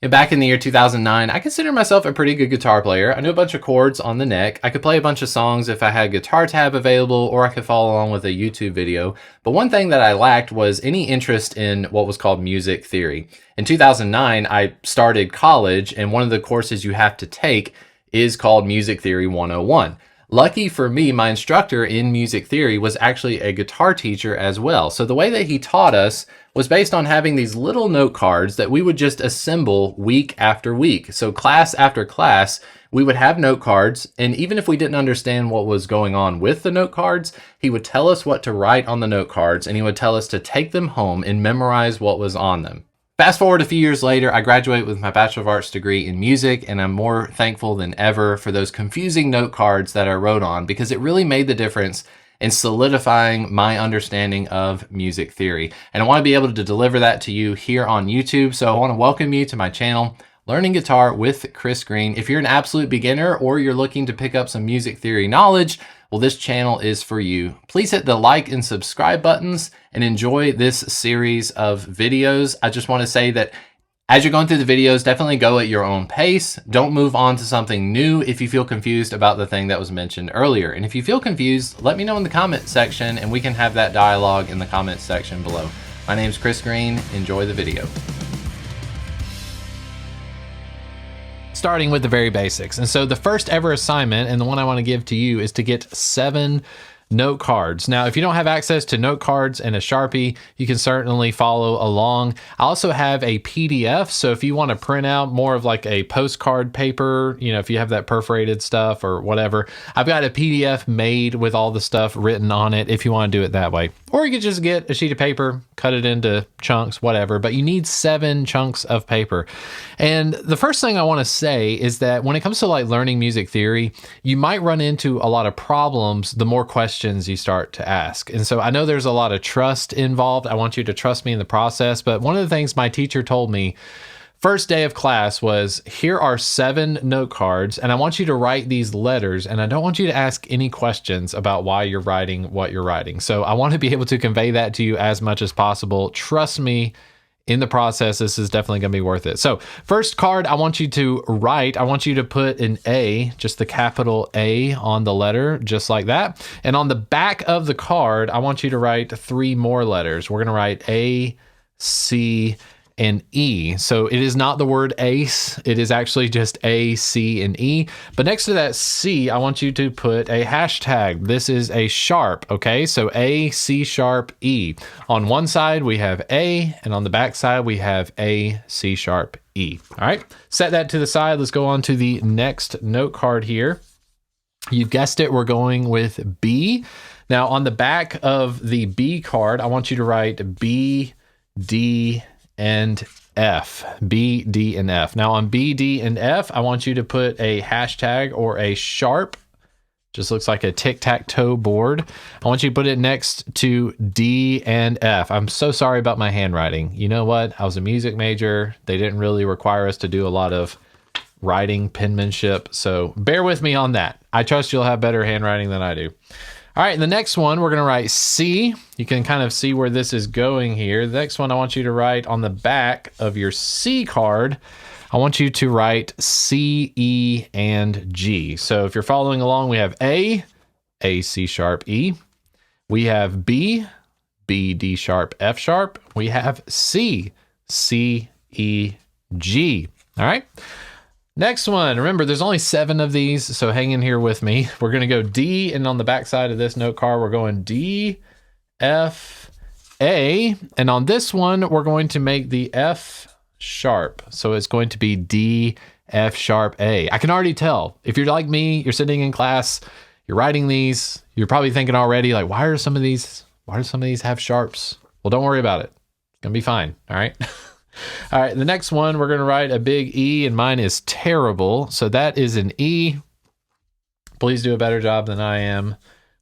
Back in the year 2009, I consider myself a pretty good guitar player. I knew a bunch of chords on the neck. I could play a bunch of songs if I had Guitar Tab available, or I could follow along with a YouTube video. But one thing that I lacked was any interest in what was called music theory. In 2009, I started college, and one of the courses you have to take is called Music Theory 101. Lucky for me, my instructor in music theory was actually a guitar teacher as well. So the way that he taught us was based on having these little note cards that we would just assemble week after week. So class after class, we would have note cards, and even if we didn't understand what was going on with the note cards, he would tell us what to write on the note cards, and he would tell us to take them home and memorize what was on them. Fast forward a few years later, I graduate with my Bachelor of Arts degree in music, and I'm more thankful than ever for those confusing note cards that I wrote on, because it really made the difference in solidifying my understanding of music theory. And I want to be able to deliver that to you here on YouTube. So I want to welcome you to my channel, Learning Guitar with Chris Green. If you're an absolute beginner or you're looking to pick up some music theory knowledge, well, this channel is for you. Please hit the like and subscribe buttons and enjoy this series of videos. I just want to say that as you're going through the videos, definitely go at your own pace. Don't move on to something new if you feel confused about the thing that was mentioned earlier. And if you feel confused, let me know in the comment section and we can have that dialogue in the comment section below. My name's Chris Green. Enjoy the video. Starting with the very basics. And so the first ever assignment, and the one I want to give to you, is to get 7 note cards. Now, if you don't have access to note cards and a Sharpie, you can certainly follow along. I also have a PDF, so if you want to print out more of like a postcard paper, you know, if you have that perforated stuff or whatever, I've got a PDF made with all the stuff written on it if you want to do it that way. Or you could just get a sheet of paper, cut it into chunks, whatever, but you need 7 chunks of paper. And the first thing I want to say is that when it comes to like learning music theory, you might run into a lot of problems the more questions you start to ask. And so I know there's a lot of trust involved. I want you to trust me in the process. But one of the things my teacher told me first day of class was, here are 7 note cards, and I want you to write these letters, and I don't want you to ask any questions about why you're writing what you're writing. So I want to be able to convey that to you as much as possible. Trust me, in the process, this is definitely going to be worth it. So first card I want you to write, I want you to put an A, just the capital A on the letter, just like that. And on the back of the card, I want you to write 3 more letters. We're going to write A, C, and E. So it is not the word ace. It is actually just A, C, and E. But next to that C, I want you to put a hashtag. This is a sharp, okay? So A, C sharp, E. On one side, we have A, and on the back side, we have A, C sharp, E. All right, set that to the side. Let's go on to the next note card here. You've guessed it, we're going with B. Now, on the back of the B card, I want you to write B, D, and F. B, D, and F. Now on B, D, and F, I want you to put a hashtag or a sharp. Just looks like a tic-tac-toe board. I want you to put it next to D and F. I'm so sorry about my handwriting. You know what? I was a music major. They didn't really require us to do a lot of writing, penmanship. So bear with me on that. I trust you'll have better handwriting than I do. All right, the next one, we're going to write C. You can kind of see where this is going here. The next one, I want you to write on the back of your C card, I want you to write C, E, and G. So if you're following along, we have A, C sharp, E. We have B, D sharp, F sharp. We have C, E, G. All right. Next one, remember there's only 7 of these, so hang in here with me. We're going to go D, and on the back side of this note card, we're going D, F, A, and on this one, we're going to make the F sharp. So it's going to be D, F sharp, A. I can already tell. If you're like me, you're sitting in class, you're writing these, you're probably thinking already, like, why do some of these have sharps? Well, don't worry about it. It's going to be fine, all right? All right, the next one, we're going to write a big E, and mine is terrible. So that is an E. Please do a better job than I am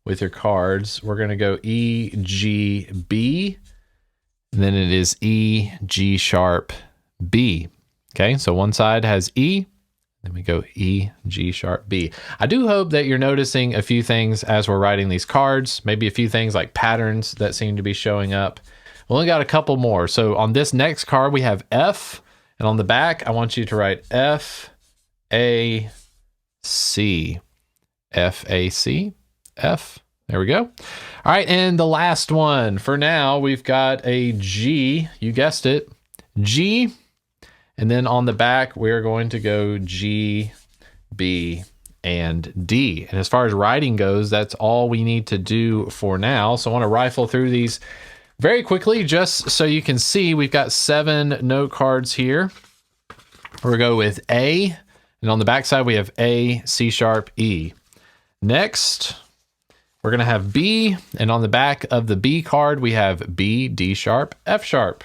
with your cards. We're going to go E, G, B. And then it is E, G sharp, B. Okay, so one side has E. Then we go E, G sharp, B. I do hope that you're noticing a few things as we're writing these cards. Maybe a few things like patterns that seem to be showing up. We only got a couple more. So on this next card, we have F, And on the back, I want you to write F, A, C. F, A, C, F. There we go. All right, and the last one. For now, we've got a G. You guessed it. G. And then on the back, we're going to go G, B, and D. And as far as writing goes, that's all we need to do for now. So I want to rifle through these very quickly, just so you can see. We've got 7 note cards here. We'll go with A, and on the back side, we have A, C sharp, E. Next, we're going to have B, and on the back of the B card, we have B, D sharp, F sharp.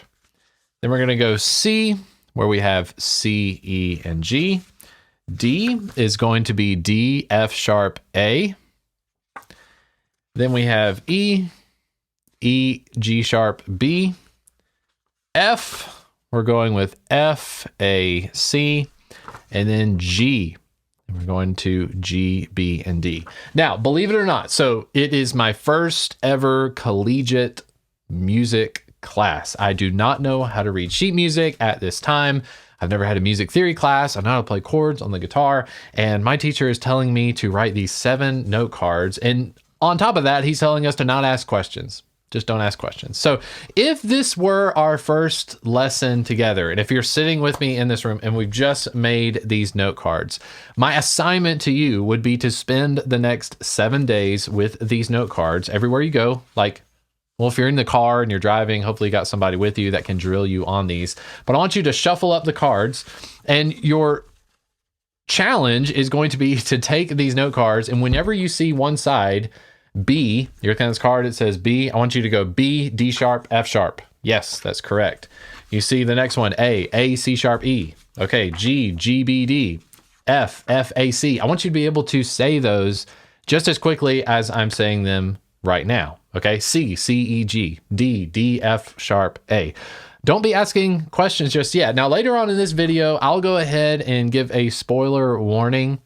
Then we're going to go C, where we have C, E, and G. D is going to be D, F sharp, A. Then we have E, E, G sharp, B. F, we're going with F, A, C. And then G, and we're going to G, B, and D. Now, believe it or not, so it is my first ever collegiate music class. I do not know how to read sheet music at this time. I've never had a music theory class. I know how to play chords on the guitar, and my teacher is telling me to write these 7 note cards. And on top of that, he's telling us to not ask questions. Just don't ask questions. So if this were our first lesson together, and if you're sitting with me in this room and we've just made these note cards, my assignment to you would be to spend the next 7 days with these note cards everywhere you go. Like, well, if you're in the car and you're driving, hopefully you got somebody with you that can drill you on these. But I want you to shuffle up the cards, and your challenge is going to be to take these note cards, and whenever you see one side, B, you're looking at this card, it says B, I want you to go B, D sharp, F sharp. Yes, that's correct. You see the next one, A, C sharp, E. Okay, G, G, B, D, F, F, A, C. I want you to be able to say those just as quickly as I'm saying them right now. Okay, C, C, E, G, D, D, F sharp, A. Don't be asking questions just yet. Now, later on in this video, I'll go ahead and give a spoiler warning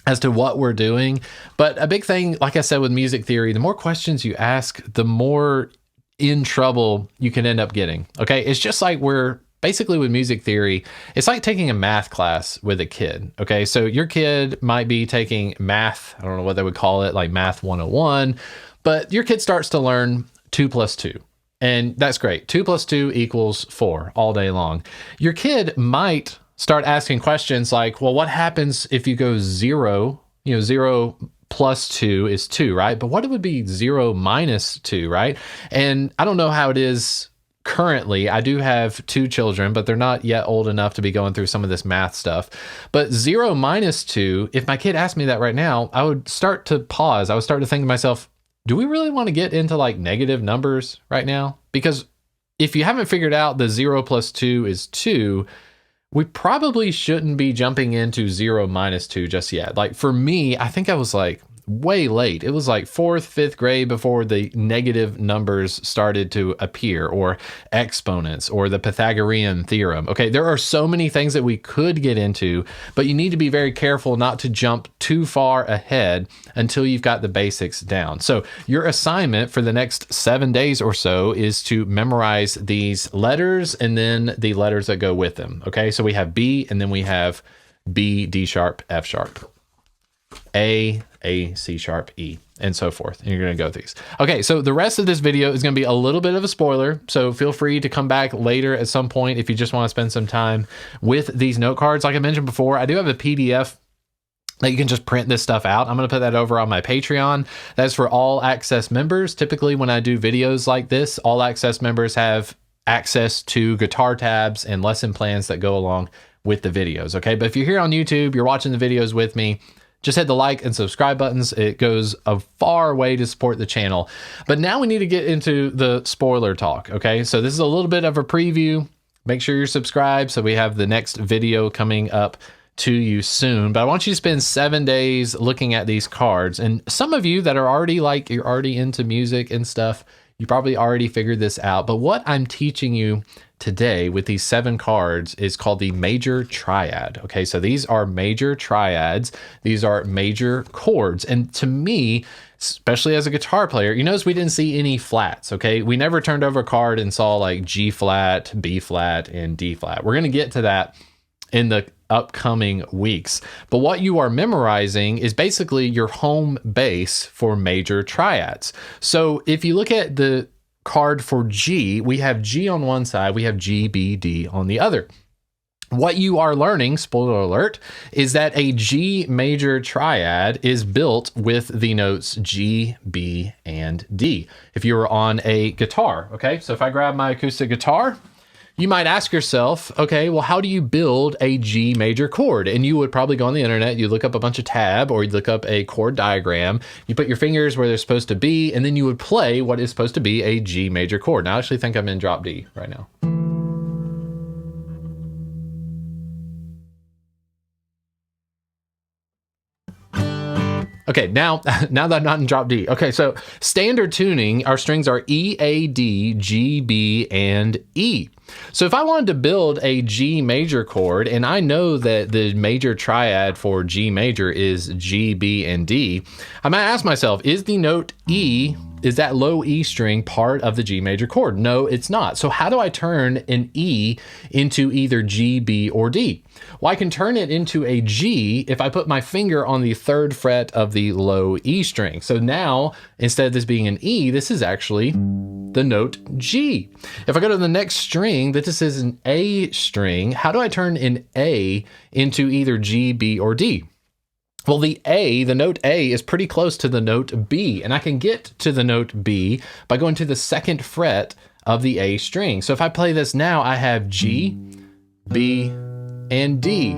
as to what we're doing. But a big thing, like I said, with music theory, the more questions you ask, the more in trouble you can end up getting. Okay, it's just like we're basically with music theory, it's like taking a math class with a kid. Okay, so your kid might be taking math, I don't know what they would call it, like math 101, but your kid starts to learn 2 plus 2. And that's great. 2 plus 2 equals 4 all day long. Your kid might start asking questions like, well, what happens if you go 0? 0 plus 2 is 2, right? But what it would be 0 minus 2, right? And I don't know how it is currently. I do have 2 children, but they're not yet old enough to be going through some of this math stuff. But 0 minus 2, if my kid asked me that right now, I would start to pause. I would start to think to myself, do we really want to get into like negative numbers right now? Because if you haven't figured out the 0 plus 2 is 2, we probably shouldn't be jumping into 0 minus 2 just yet. Like for me, I think I was like way late. It was like 4th, 5th grade before the negative numbers started to appear, or exponents, or the Pythagorean theorem. Okay, there are so many things that we could get into, but you need to be very careful not to jump too far ahead until you've got the basics down. So your assignment for the next 7 days or so is to memorize these letters and then the letters that go with them. Okay, so we have B, and then we have B, D sharp, F sharp, A, C sharp, E, and so forth. And you're going to go through these. Okay, so the rest of this video is going to be a little bit of a spoiler, so feel free to come back later at some point if you just want to spend some time with these note cards. Like I mentioned before, I do have a PDF that you can just print this stuff out. I'm going to put that over on my Patreon. That's for all access members. Typically, when I do videos like this, all access members have access to guitar tabs and lesson plans that go along with the videos. Okay, but if you're here on YouTube, you're watching the videos with me, just hit the like and subscribe buttons. It goes a far way to support the channel. But now we need to get into the spoiler talk, okay? So this is a little bit of a preview. Make sure you're subscribed so we have the next video coming up to you soon. But I want you to spend 7 days looking at these cards. And some of you that are already you're already into music and stuff, You probably already figured this out, but what I'm teaching you today with these 7 cards is called the major triad. Okay, so these are major triads. These are major chords. And to me, especially as a guitar player, you notice we didn't see any flats, okay? We never turned over a card and saw like G flat, B flat, and D flat. We're gonna get to that in the upcoming weeks. But what you are memorizing is basically your home base for major triads. So if you look at the card for G, we have G on one side, we have G, B, D on the other. What you are learning, spoiler alert, is that a G major triad is built with the notes G, B, and D. If you were on a guitar, okay? So if I grab my acoustic guitar, you might ask yourself, okay, well, how do you build a G major chord? And you would probably go on the internet, you look up a bunch of tab, or you'd look up a chord diagram, you put your fingers where they're supposed to be, and then you would play what is supposed to be a G major chord. Now, I actually think I'm in drop D right now. Okay, now that I'm not in drop D. Okay, so standard tuning, our strings are E, A, D, G, B, and E. So if I wanted to build a G major chord, and I know that the major triad for G major is G, B, and D, I might ask myself, is the note E, is that low E string part of the G major chord? No, it's not. So how do I turn an E into either G, B, or D? Well, I can turn it into a G if I put my finger on the 3rd fret of the low E string. So now, instead of this being an E, this is actually the note G. If I go to the next string, this is an A string, how do I turn an A into either G, B, or D? Well, the note A is pretty close to the note B, and I can get to the note B by going to the 2nd fret of the A string. So if I play this now, I have G, B, and D.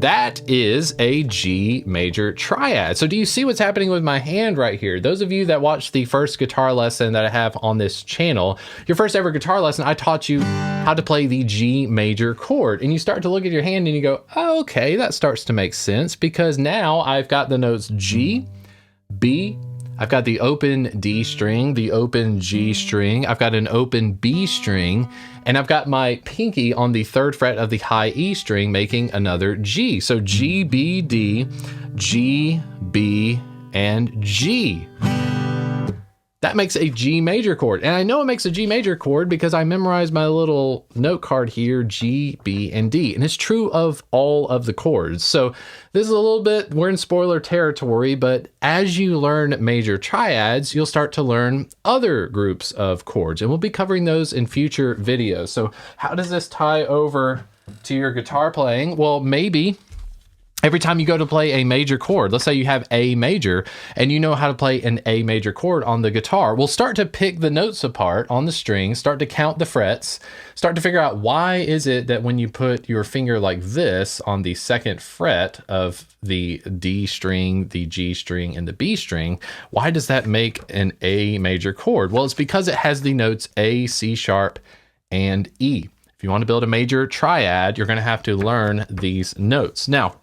That is a G major triad. So do you see what's happening with my hand right here? Those of you that watched the first guitar lesson that I have on this channel, your first ever guitar lesson, I taught you how to play the G major chord. And you start to look at your hand and you go, oh, okay, that starts to make sense because now I've got the notes G, B, I've got the open D string, the open G string, I've got an open B string, and I've got my pinky on the 3rd fret of the high E string making another G. So G, B, D, G, B, and G. That makes a G major chord. And I know it makes a G major chord because I memorized my little note card here, G, B, and D. And it's true of all of the chords. So this is a little bit, we're in spoiler territory, but as you learn major triads, you'll start to learn other groups of chords. And we'll be covering those in future videos. So how does this tie over to your guitar playing? Well, maybe every time you go to play a major chord, let's say you have A major and you know how to play an A major chord on the guitar, we'll start to pick the notes apart on the string, start to count the frets, start to figure out why is it that when you put your finger like this on the 2nd fret of the D string, the G string, and the B string, why does that make an A major chord? Well, it's because it has the notes A, C sharp, and E. If you want to build a major triad, you're going to have to learn these notes. Now,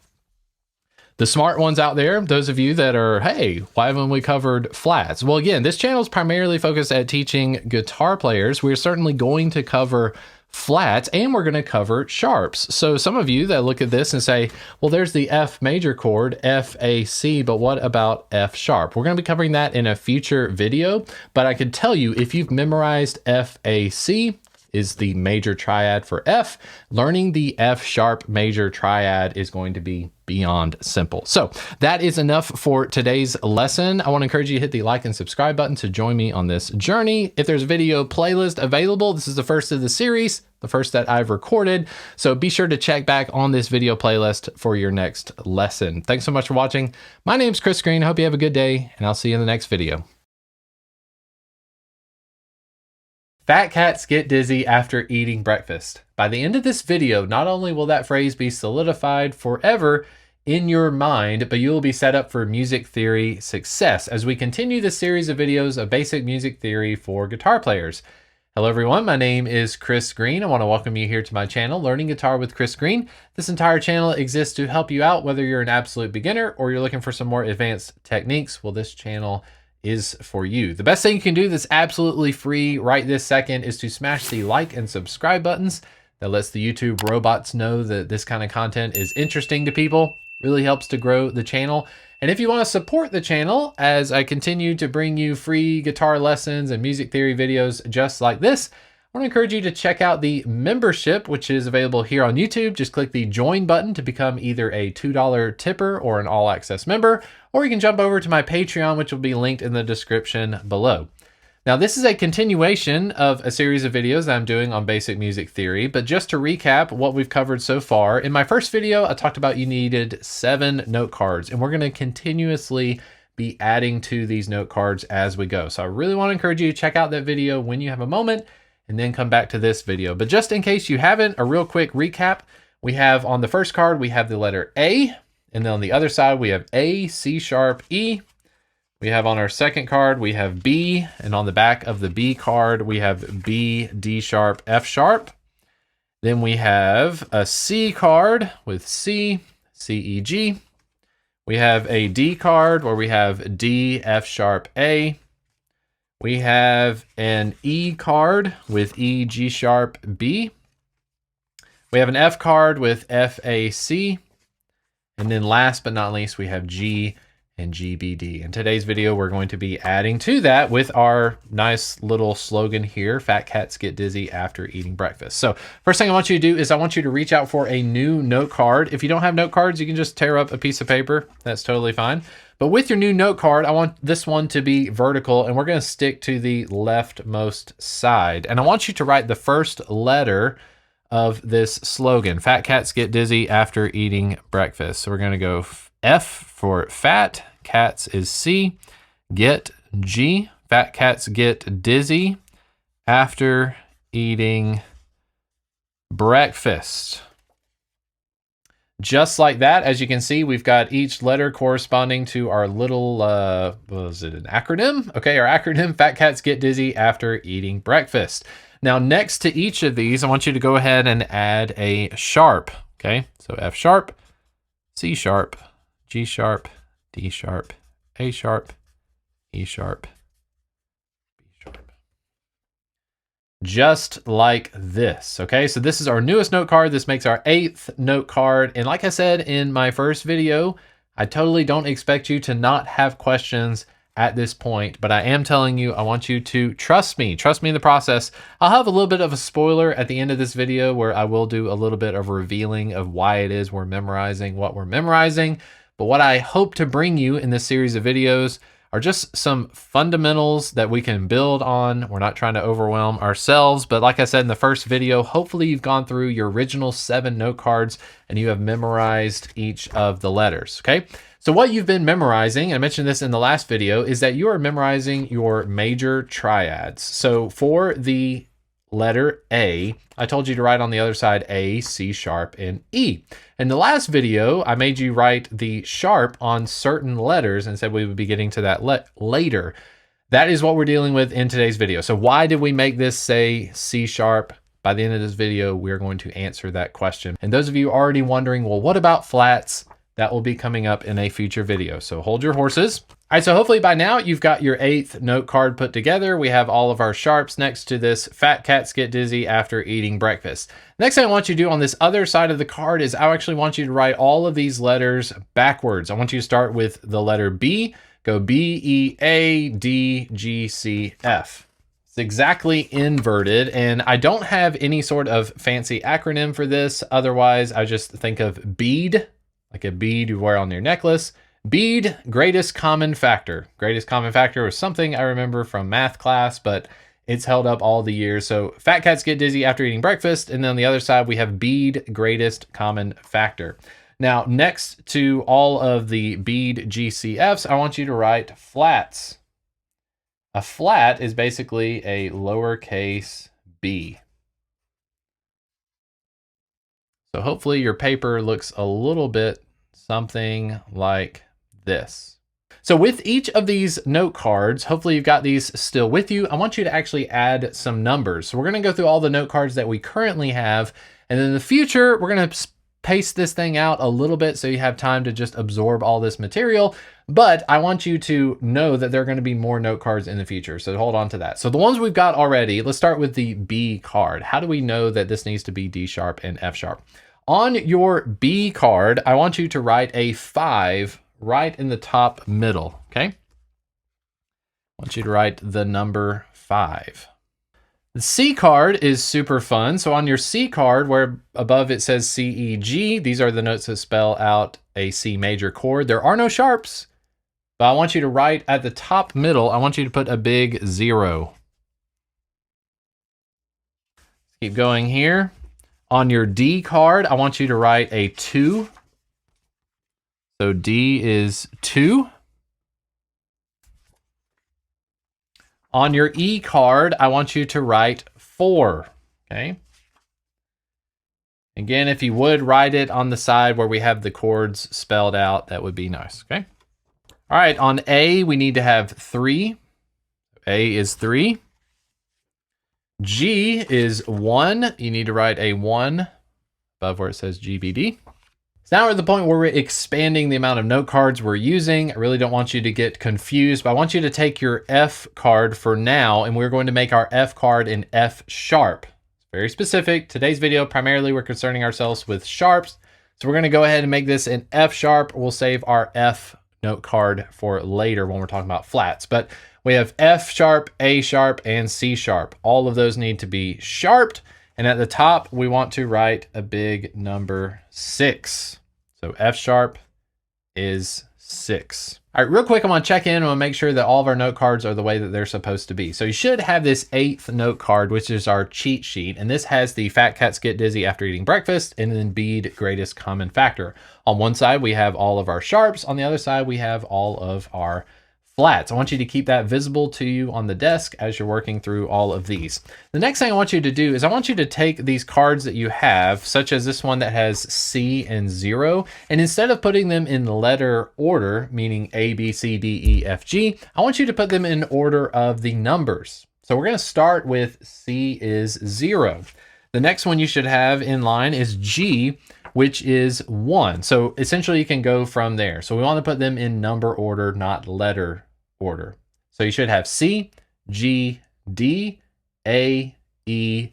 the smart ones out there, those of you that are, hey, why haven't we covered flats? Well, again, this channel is primarily focused at teaching guitar players. We're certainly going to cover flats and we're going to cover sharps. So some of you that look at this and say, well, there's the F major chord, F, A, C, but what about F sharp? We're going to be covering that in a future video, but I can tell you if you've memorized F, A, C, is the major triad for F. Learning the F sharp major triad is going to be beyond simple. So that is enough for today's lesson. I want to encourage you to hit the like and subscribe button to join me on this journey. If there's a video playlist available, this is the first of the series, the first that I've recorded. So be sure to check back on this video playlist for your next lesson. Thanks so much for watching. My name's Chris Green. I hope you have a good day and I'll see you in the next video. Fat cats get dizzy after eating breakfast. By the end of this video, not only will that phrase be solidified forever in your mind, but you will be set up for music theory success as we continue this series of videos of basic music theory for guitar players. Hello everyone, my name is Chris Green. I want to welcome you here to my channel, Learning Guitar with Chris Green. This entire channel exists to help you out whether you're an absolute beginner or you're looking for some more advanced techniques. Well, this channel is for you. The best thing you can do that's absolutely free right this second is to smash the like and subscribe buttons. That lets the YouTube robots know that this kind of content is interesting to people. Really helps to grow the channel. And if you want to support the channel as I continue to bring you free guitar lessons and music theory videos just like this, I want to encourage you to check out the membership, which is available here on YouTube. Just click the join button to become either a $2 tipper or an all access member, or you can jump over to my Patreon, which will be linked in the description below. Now, this is a continuation of a series of videos that I'm doing on basic music theory, but just to recap what we've covered so far, in my first video, I talked about you needed 7 note cards, and we're going to continuously be adding to these note cards as we go. So I really want to encourage you to check out that video when you have a moment, and then come back to this video. But just in case you haven't, a real quick recap, we have on the first card, we have the letter A, and then on the other side, we have A, C sharp, E. We have on our second card, we have B, and on the back of the B card, we have B, D sharp, F sharp. Then we have a C card with C, C, E, G. We have a D card where we have D, F sharp, A. We have an E card with E, G sharp, B. We have an F card with F, A, C. And then last but not least, we have G and GBD. In today's video, we're going to be adding to that with our nice little slogan here, fat cats get dizzy after eating breakfast. So first thing I want you to do is I want you to reach out for a new note card. If you don't have note cards, you can just tear up a piece of paper. That's totally fine. But with your new note card, I want this one to be vertical, and we're going to stick to the leftmost side. And I want you to write the first letter of this slogan, fat cats get dizzy after eating breakfast. So we're going to go F for fat, cats is C, get G, fat cats get dizzy after eating breakfast. Just like that, as you can see, we've got each letter corresponding to our little, was it an acronym? Okay, our acronym, fat cats get dizzy after eating breakfast. Now, next to each of these, I want you to go ahead and add a sharp, okay? So F sharp, C sharp, G sharp, D sharp, A sharp, E sharp, B sharp. Just like this, okay? So this is our newest note card. This makes our 8th note card. And like I said in my first video, I totally don't expect you to not have questions at this point, but I am telling you, I want you to trust me in the process. I'll have a little bit of a spoiler at the end of this video where I will do a little bit of revealing of why it is we're memorizing what we're memorizing. But what I hope to bring you in this series of videos are just some fundamentals that we can build on. We're not trying to overwhelm ourselves, but like I said in the first video, hopefully you've gone through your original 7 note cards and you have memorized each of the letters, okay? So what you've been memorizing, I mentioned this in the last video, is that you are memorizing your major triads. So for the letter A, I told you to write on the other side A, C sharp, and E. In the last video, I made you write the sharp on certain letters and said we would be getting to that later. That is what we're dealing with in today's video. So why did we make this say C sharp? By the end of this video, we're going to answer that question. And those of you already wondering, well, what about flats? That will be coming up in a future video. So hold your horses. All right, so hopefully by now you've got your 8th note card put together. We have all of our sharps next to this fat cats get dizzy after eating breakfast. Next thing I want you to do on this other side of the card is I actually want you to write all of these letters backwards. I want you to start with the letter B, go B, E, A, D, G, C, F. It's exactly inverted, and I don't have any sort of fancy acronym for this. Otherwise, I just think of bead, like a bead you wear on your necklace. Bead, greatest common factor. Greatest common factor was something I remember from math class, but it's held up all the years. So fat cats get dizzy after eating breakfast. And then on the other side, we have bead, greatest common factor. Now, next to all of the bead GCFs, I want you to write flats. A flat is basically a lowercase b. So hopefully your paper looks a little bit something like this. So with each of these note cards, hopefully you've got these still with you. I want you to actually add some numbers. So we're going to go through all the note cards that we currently have. And in the future, we're going to pace this thing out a little bit so you have time to just absorb all this material, but I want you to know that there are going to be more note cards in the future, so hold on to that. So the ones we've got already, let's start with the B card. How do we know that this needs to be D sharp and F sharp? On your B card, I want you to write a 5 right in the top middle, okay? I want you to write the number 5. The C card is super fun. So on your C card, where above it says C, E, G, these are the notes that spell out a C major chord. There are no sharps, but I want you to write at the top middle, I want you to put a big 0. Keep going here. On your D card, I want you to write a 2. So D is 2. On your E card, I want you to write 4, okay? Again, if you would write it on the side where we have the chords spelled out, that would be nice, okay? All right, on A, we need to have 3. A is 3. G is 1. You need to write a 1 above where it says GBD. So now we're at the point where we're expanding the amount of note cards we're using. I really don't want you to get confused, but I want you to take your F card for now, and we're going to make our F card in F sharp. Very specific. Today's video, primarily we're concerning ourselves with sharps. So we're going to go ahead and make this in F sharp. We'll save our F note card for later when we're talking about flats. But we have F sharp, A sharp, and C sharp. All of those need to be sharped. And at the top, we want to write a big number 6. So F sharp is 6. All right, real quick, I'm gonna check in and we'll make sure that all of our note cards are the way that they're supposed to be. So you should have this 8th note card, which is our cheat sheet. And this has the fat cats get dizzy after eating breakfast and then bead greatest common factor. On one side, we have all of our sharps. On the other side, we have all of our flats. I want you to keep that visible to you on the desk as you're working through all of these. The next thing I want you to do is I want you to take these cards that you have, such as this one that has C and 0, and instead of putting them in letter order, meaning A, B, C, D, E, F, G, I want you to put them in order of the numbers. So we're going to start with C is 0. The next one you should have in line is G, which is 1. So essentially you can go from there. So we want to put them in number order, not letter order. So you should have C, G, D, A, E,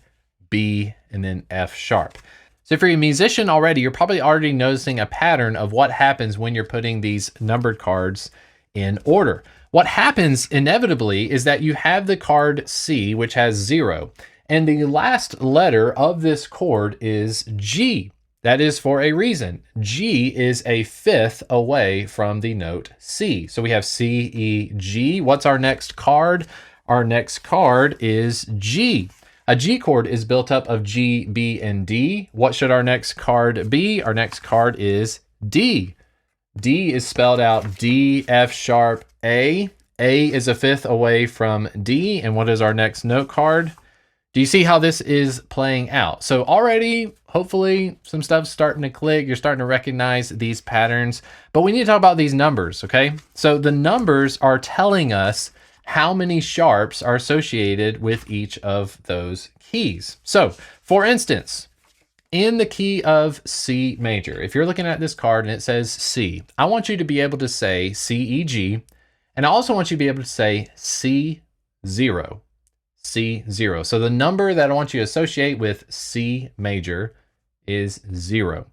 B, and then F sharp. So if you're a musician already, you're probably already noticing a pattern of what happens when you're putting these numbered cards in order. What happens inevitably is that you have the card C, which has 0, and the last letter of this chord is G. That is for a reason. G is a 5th away from the note C. So we have C, E, G. What's our next card? Our next card is G. A G chord is built up of G, B, and D. What should our next card be? Our next card is D. D is spelled out D, F sharp, A. A is a 5th away from D. And what is our next note card? Do you see how this is playing out? So already, hopefully, some stuff's starting to click. You're starting to recognize these patterns, but we need to talk about these numbers, okay? So the numbers are telling us how many sharps are associated with each of those keys. So, for instance, in the key of C major, if you're looking at this card and it says C, I want you to be able to say C, E, G, and I also want you to be able to say C0. C0. So the number that I want you to associate with C major is 0.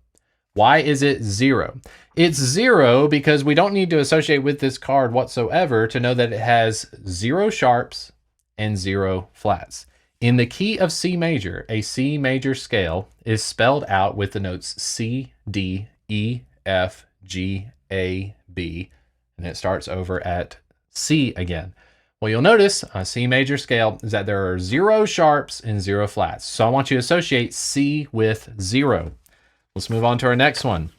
Why is it 0? It's 0 because we don't need to associate with this card whatsoever to know that it has 0 sharps and 0 flats. In the key of C major, a C major scale is spelled out with the notes C, D, E, F, G, A, B, and it starts over at C again. Well, you'll notice on a C major scale is that there are 0 sharps and 0 flats. So I want you to associate C with 0. Let's move on to our next one.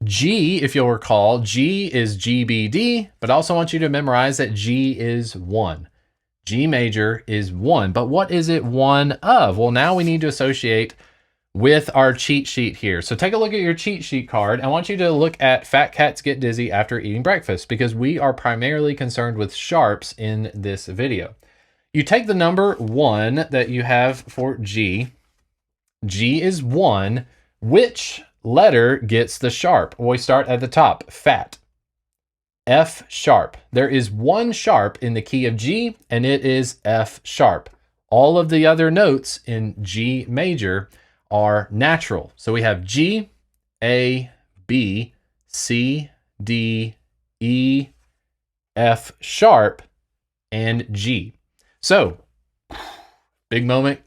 G, if you'll recall, G is GBD, but I also want you to memorize that G is 1. G major is 1, but what is it 1 of? Well, now we need to associate with our cheat sheet here. So take a look at your cheat sheet card. I want you to look at fat cats get dizzy after eating breakfast because we are primarily concerned with sharps in this video. You take the number 1 that you have for G. G is 1. Which letter gets the sharp? Well, we start at the top, fat. F sharp. There is one sharp in the key of G, and it is F sharp. All of the other notes in G major are natural. So we have G, A, B, C, D, E, F sharp, and G. So, big moment.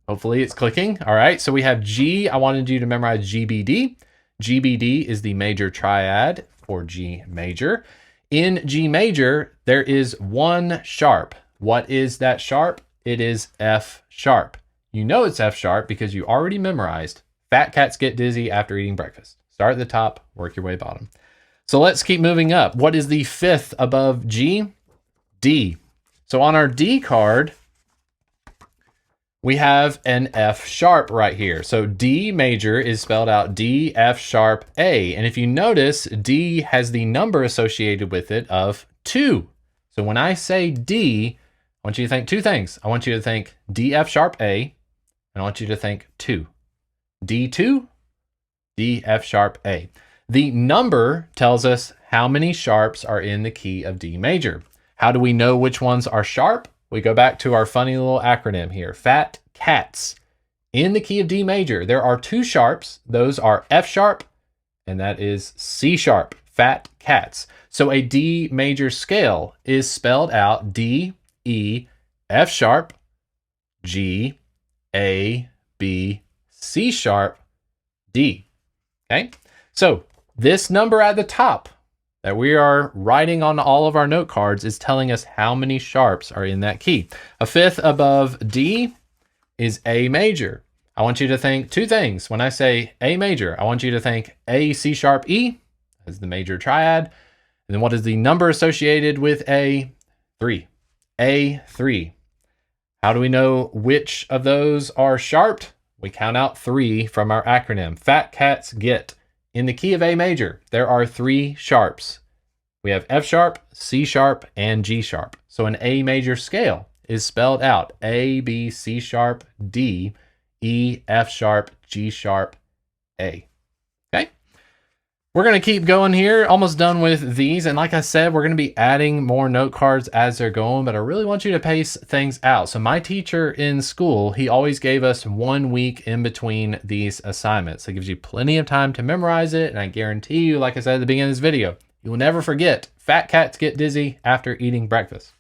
Hopefully it's clicking. All right, so we have G. I wanted you to memorize GBD. GBD is the major triad for G major. In G major, there is one sharp. What is that sharp? It is F sharp. You know it's F sharp because you already memorized fat cats get dizzy after eating breakfast. Start at the top, work your way bottom. So let's keep moving up. What is the fifth above G? D. So on our D card, we have an F sharp right here. So D major is spelled out D, F sharp, A. And if you notice, D has the number associated with it of 2. So when I say D, I want you to think two things. I want you to think D, F sharp, A, and I want you to think 2. D2, D, F sharp, A. The number tells us how many sharps are in the key of D major. How do we know which ones are sharp? We go back to our funny little acronym here, fat cats. In the key of D major, there are 2 sharps. Those are F sharp, and that is C sharp, fat cats. So a D major scale is spelled out D, E, F sharp, G, A, B, C sharp, D. Okay, so this number at the top that we are writing on all of our note cards is telling us how many sharps are in that key. A fifth above D is A major. I want you to think 2 things. When I say A major, I want you to think A, C sharp, E as the major triad. And then what is the number associated with A? 3. A3. How do we know which of those are sharped? We count out 3 from our acronym. Fat cats get. In the key of A major, there are 3 sharps. We have F sharp, C sharp, and G sharp. So an A major scale is spelled out A, B, C sharp, D, E, F sharp, G sharp, A. Okay? We're going to keep going here. Almost done with these. And like I said, we're going to be adding more note cards as they're going, but I really want you to pace things out. So my teacher in school, he always gave us 1 week in between these assignments. It gives you plenty of time to memorize it. And I guarantee you, like I said at the beginning of this video, you will never forget fat cats get dizzy after eating breakfast.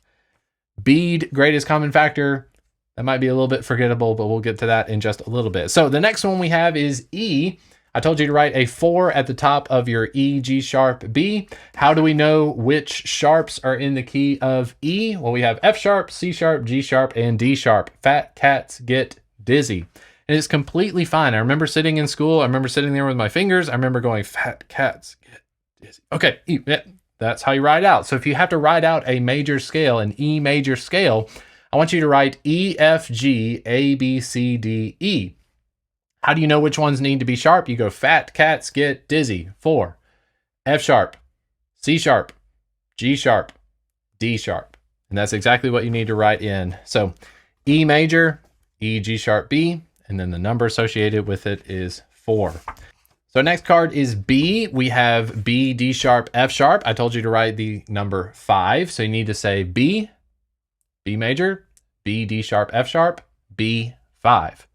Bead, greatest common factor. That might be a little bit forgettable, but we'll get to that in just a little bit. So the next one we have is E. I told you to write a 4 at the top of your E, G sharp, B. How do we know which sharps are in the key of E? Well, we have F sharp, C sharp, G sharp, and D sharp. Fat cats get dizzy. And it's completely fine. I remember sitting in school. I remember sitting there with my fingers. I remember going, fat cats get dizzy. Okay, yeah, that's how you write out. So if you have to write out a major scale, an E major scale, I want you to write E, F, G, A, B, C, D, E. How do you know which ones need to be sharp? You go fat cats get dizzy. 4. F sharp, C sharp, G sharp, D sharp. And that's exactly what you need to write in. So E major, E, G sharp, B, and then the number associated with it is 4. So next card is B. We have B, D sharp, F sharp. I told you to write the number 5. So you need to say B, B major, B, D sharp, F sharp, B, 5.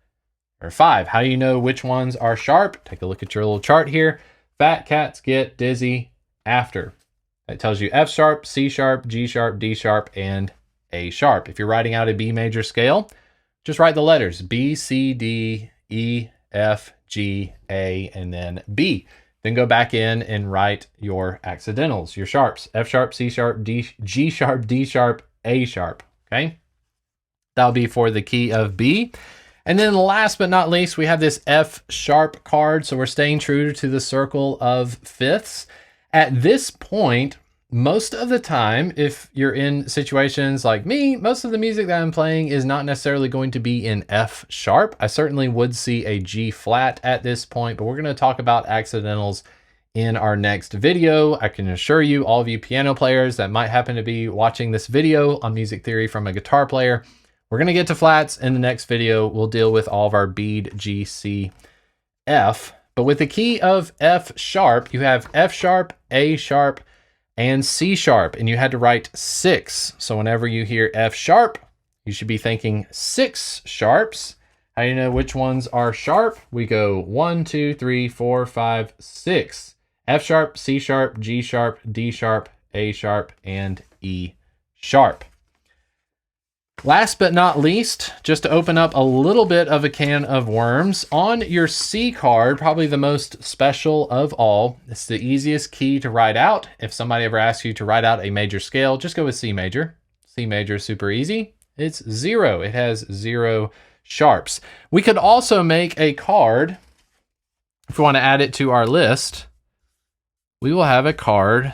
Or 5. How do you know which ones are sharp? Take a look at your little chart here. Fat cats get dizzy after. It tells you F sharp, C sharp, G sharp, D sharp, and A sharp. If you're writing out a B major scale, just write the letters B, C, D, E, F, G, A, and then B. Then go back in and write your accidentals, your sharps. F sharp, C sharp, D, G sharp, D sharp, A sharp. Okay? That'll be for the key of B. And then last but not least, we have this F sharp card. So we're staying true to the circle of fifths. At this point, most of the time, if you're in situations like me, most of the music that I'm playing is not necessarily going to be in F sharp. I certainly would see a G flat at this point, but we're going to talk about accidentals in our next video. I can assure you, all of you piano players that might happen to be watching this video on music theory from a guitar player, we're going to get to flats in the next video. We'll deal with all of our bead, G, C, F. But with the key of F sharp, you have F sharp, A sharp, and C sharp, and you had to write 6. So whenever you hear F sharp, you should be thinking 6 sharps. How do you know which ones are sharp? We go 1, 2, 3, 4, 5, 6. F sharp, C sharp, G sharp, D sharp, A sharp, and E sharp. Last but not least, just to open up a little bit of a can of worms, on your C card, probably the most special of all, it's the easiest key to write out. If somebody ever asks you to write out a major scale, just go with C major. C major is super easy. It's 0. It has 0 sharps. We could also make a card, if we want to add it to our list, we will have a card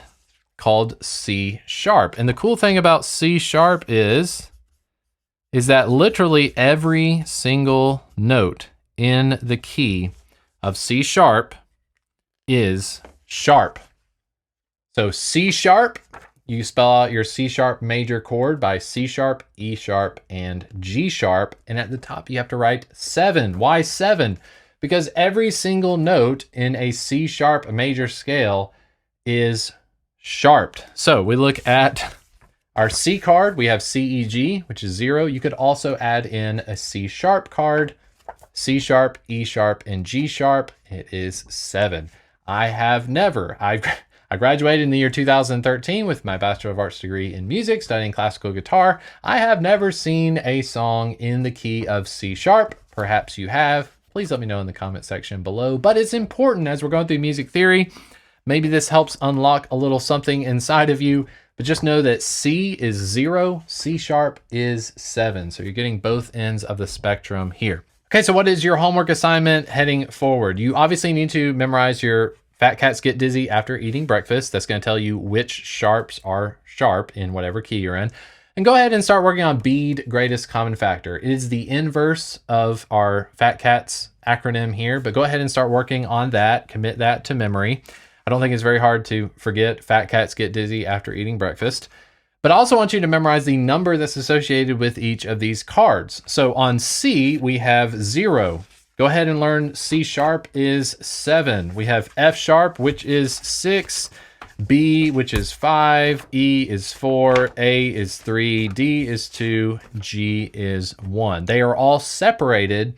called C sharp. And the cool thing about C sharp is that literally every single note in the key of C sharp is sharp. So C sharp, you spell out your C sharp major chord by C sharp, E sharp, and G sharp. And at the top, you have to write 7. Why 7? Because every single note in a C sharp major scale is sharped. So we look at our C card, we have C, E, G, which is 0. You could also add in a C sharp card, C sharp, E sharp, and G sharp. It is 7. I graduated in the year 2013 with my Bachelor of Arts degree in music, studying classical guitar. I have never seen a song in the key of C sharp. Perhaps you have. Please let me know in the comment section below. But it's important as we're going through music theory. Maybe this helps unlock a little something inside of you. But just know that C is 0, C sharp is 7. So you're getting both ends of the spectrum here. Okay, so what is your homework assignment heading forward? You obviously need to memorize your fat cats get dizzy after eating breakfast. That's going to tell you which sharps are sharp in whatever key you're in. And go ahead and start working on BEAD, greatest common factor. It is the inverse of our fat cats acronym here, but go ahead and start working on that. Commit that to memory. I don't think it's very hard to forget fat cats get dizzy after eating breakfast. But I also want you to memorize the number that's associated with each of these cards. So on C, we have 0. Go ahead and learn C sharp is 7. We have F sharp, which is 6. B, which is 5. E is 4. A is 3. D is 2. G is 1. They are all separated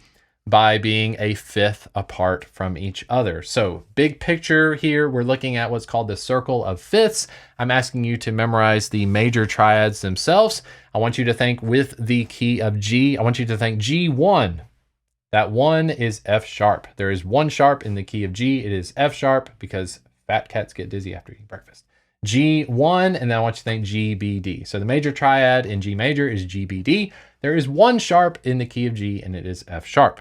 by being a fifth apart from each other. So big picture here, we're looking at what's called the circle of fifths. I'm asking you to memorize the major triads themselves. I want you to think with the key of G. I want you to think G1. That 1 is F sharp. There is 1 sharp in the key of G. It is F sharp because fat cats get dizzy after eating breakfast. G1, and then I want you to think G, B, D. So the major triad in G major is G, B, D. There is 1 sharp in the key of G, and it is F sharp.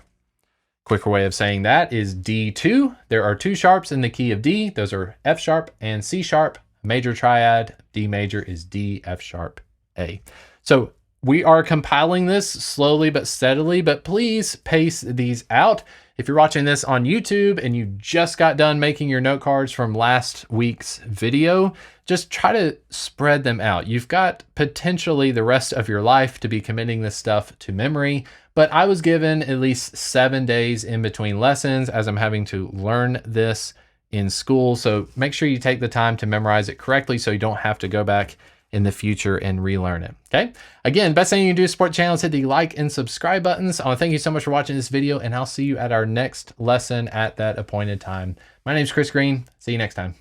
Quicker way of saying that is D2. There are 2 sharps in the key of D. Those are F sharp and C sharp. Major triad, D major is D, F sharp, A. So we are compiling this slowly but steadily, but please pace these out. If you're watching this on YouTube and you just got done making your note cards from last week's video, just try to spread them out. You've got potentially the rest of your life to be committing this stuff to memory, but I was given at least 7 days in between lessons as I'm having to learn this in school. So make sure you take the time to memorize it correctly so you don't have to go back in the future and relearn it. Okay. Again, best thing you can do to support the channel is hit the like and subscribe buttons. I want to thank you so much for watching this video, and I'll see you at our next lesson at that appointed time. My name is Chris Green. See you next time.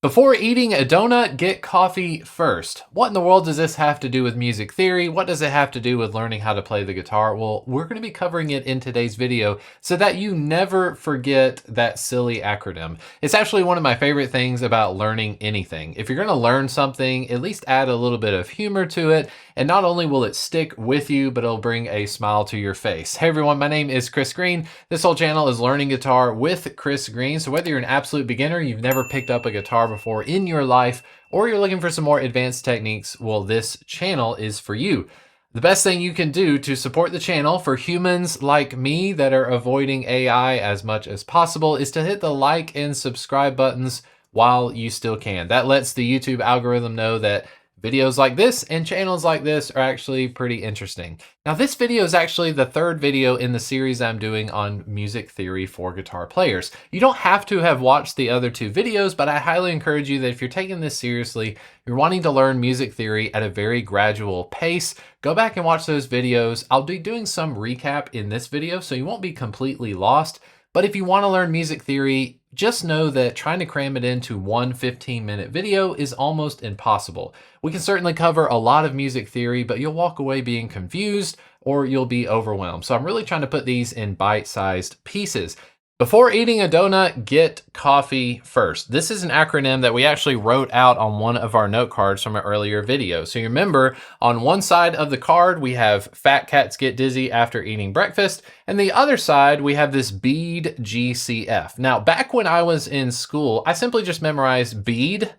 Before eating a donut, get coffee first. What in the world does this have to do with music theory? What does it have to do with learning how to play the guitar? Well, we're going to be covering it in today's video so that you never forget that silly acronym. It's actually one of my favorite things about learning anything. If you're going to learn something, at least add a little bit of humor to it. And not only will it stick with you, but it'll bring a smile to your face. Hey everyone, my name is Chris Green. This whole channel is Learning Guitar with Chris Green. So whether you're an absolute beginner, you've never picked up a guitar before in your life, or you're looking for some more advanced techniques, well, this channel is for you. The best thing you can do to support the channel for humans like me that are avoiding AI as much as possible is to hit the like and subscribe buttons while you still can. That lets the YouTube algorithm know that Videos like this and channels like this are actually pretty interesting. Now, this video is actually the third video in the series I'm doing on music theory for guitar players. You don't have to have watched the other two videos, but I highly encourage you that if you're taking this seriously, you're wanting to learn music theory at a very gradual pace, go back and watch those videos. I'll be doing some recap in this video, so you won't be completely lost. But if you want to learn music theory, just know that trying to cram it into one 15-minute video is almost impossible. We can certainly cover a lot of music theory, but you'll walk away being confused or you'll be overwhelmed. So I'm really trying to put these in bite-sized pieces. Before eating a donut, get coffee first. This is an acronym that we actually wrote out on one of our note cards from an earlier video. So you remember, on one side of the card, we have fat cats get dizzy after eating breakfast. And the other side, we have this bead GCF. Now, back when I was in school, I simply just memorized bead,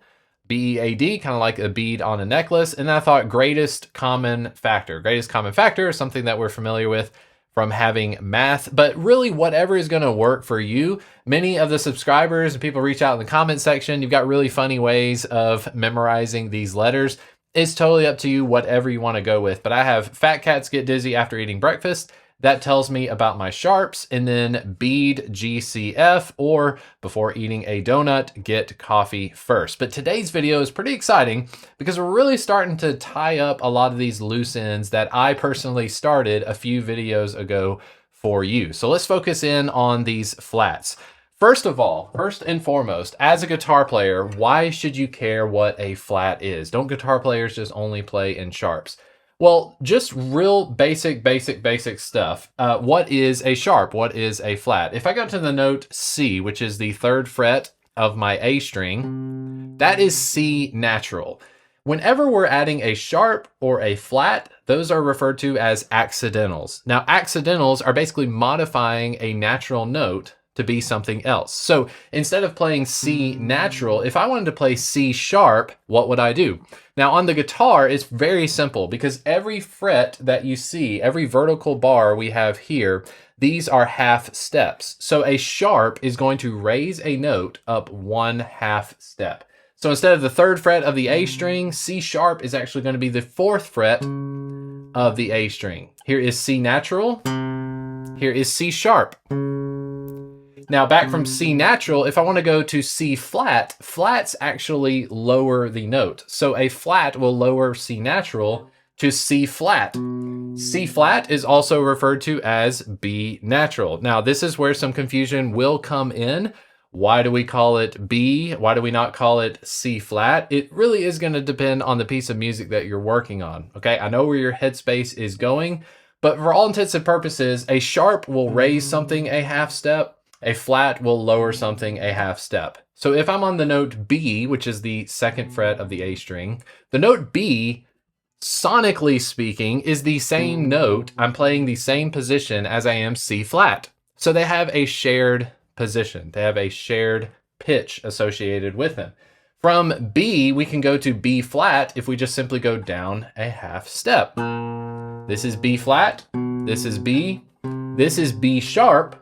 B-E-A-D, kind of like a bead on a necklace. And I thought greatest common factor. Greatest common factor is something that we're familiar with from having math, but really whatever is going to work for you. Many of the subscribers and people reach out in the comment section. You've got really funny ways of memorizing these letters. It's totally up to you, whatever you want to go with. But I have fat cats get dizzy after eating breakfast. That tells me about my sharps, and then bead GCF, or before eating a donut, get coffee first. But today's video is pretty exciting because we're really starting to tie up a lot of these loose ends that I personally started a few videos ago for you. So let's focus in on these flats. First of all, first and foremost, as a guitar player, why should you care what a flat is? Don't guitar players just only play in sharps? Well, just real basic stuff. What is a sharp? What is a flat? If I go to the note C, which is the 3rd fret of my A string, that is C natural. Whenever we're adding a sharp or a flat, those are referred to as accidentals. Now, accidentals are basically modifying a natural note to be something else. So instead of playing C natural, if I wanted to play C sharp, what would I do? Now on the guitar, it's very simple because every fret that you see, every vertical bar we have here, these are half steps. So a sharp is going to raise a note up 1/2 step. So instead of the 3rd fret of the A string, C sharp is actually going to be the 4th fret of the A string. Here is C natural. Here is C sharp. Now back from C natural, if I want to go to C flat, flats actually lower the note. So a flat will lower C natural to C flat. C flat is also referred to as B natural. Now this is where some confusion will come in. Why do we call it B? Why do we not call it C flat? It really is going to depend on the piece of music that you're working on. Okay, I know where your headspace is going, but for all intents and purposes, a sharp will raise something a 1/2 step. A flat will lower something a 1/2 step. So if I'm on the note B, which is the 2nd fret of the A string, the note B, sonically speaking, is the same note. I'm playing the same position as I am C flat. So they have a shared position. They have a shared pitch associated with them. From B, we can go to B flat if we just simply go down a 1/2 step. This is B flat. This is B. This is B sharp,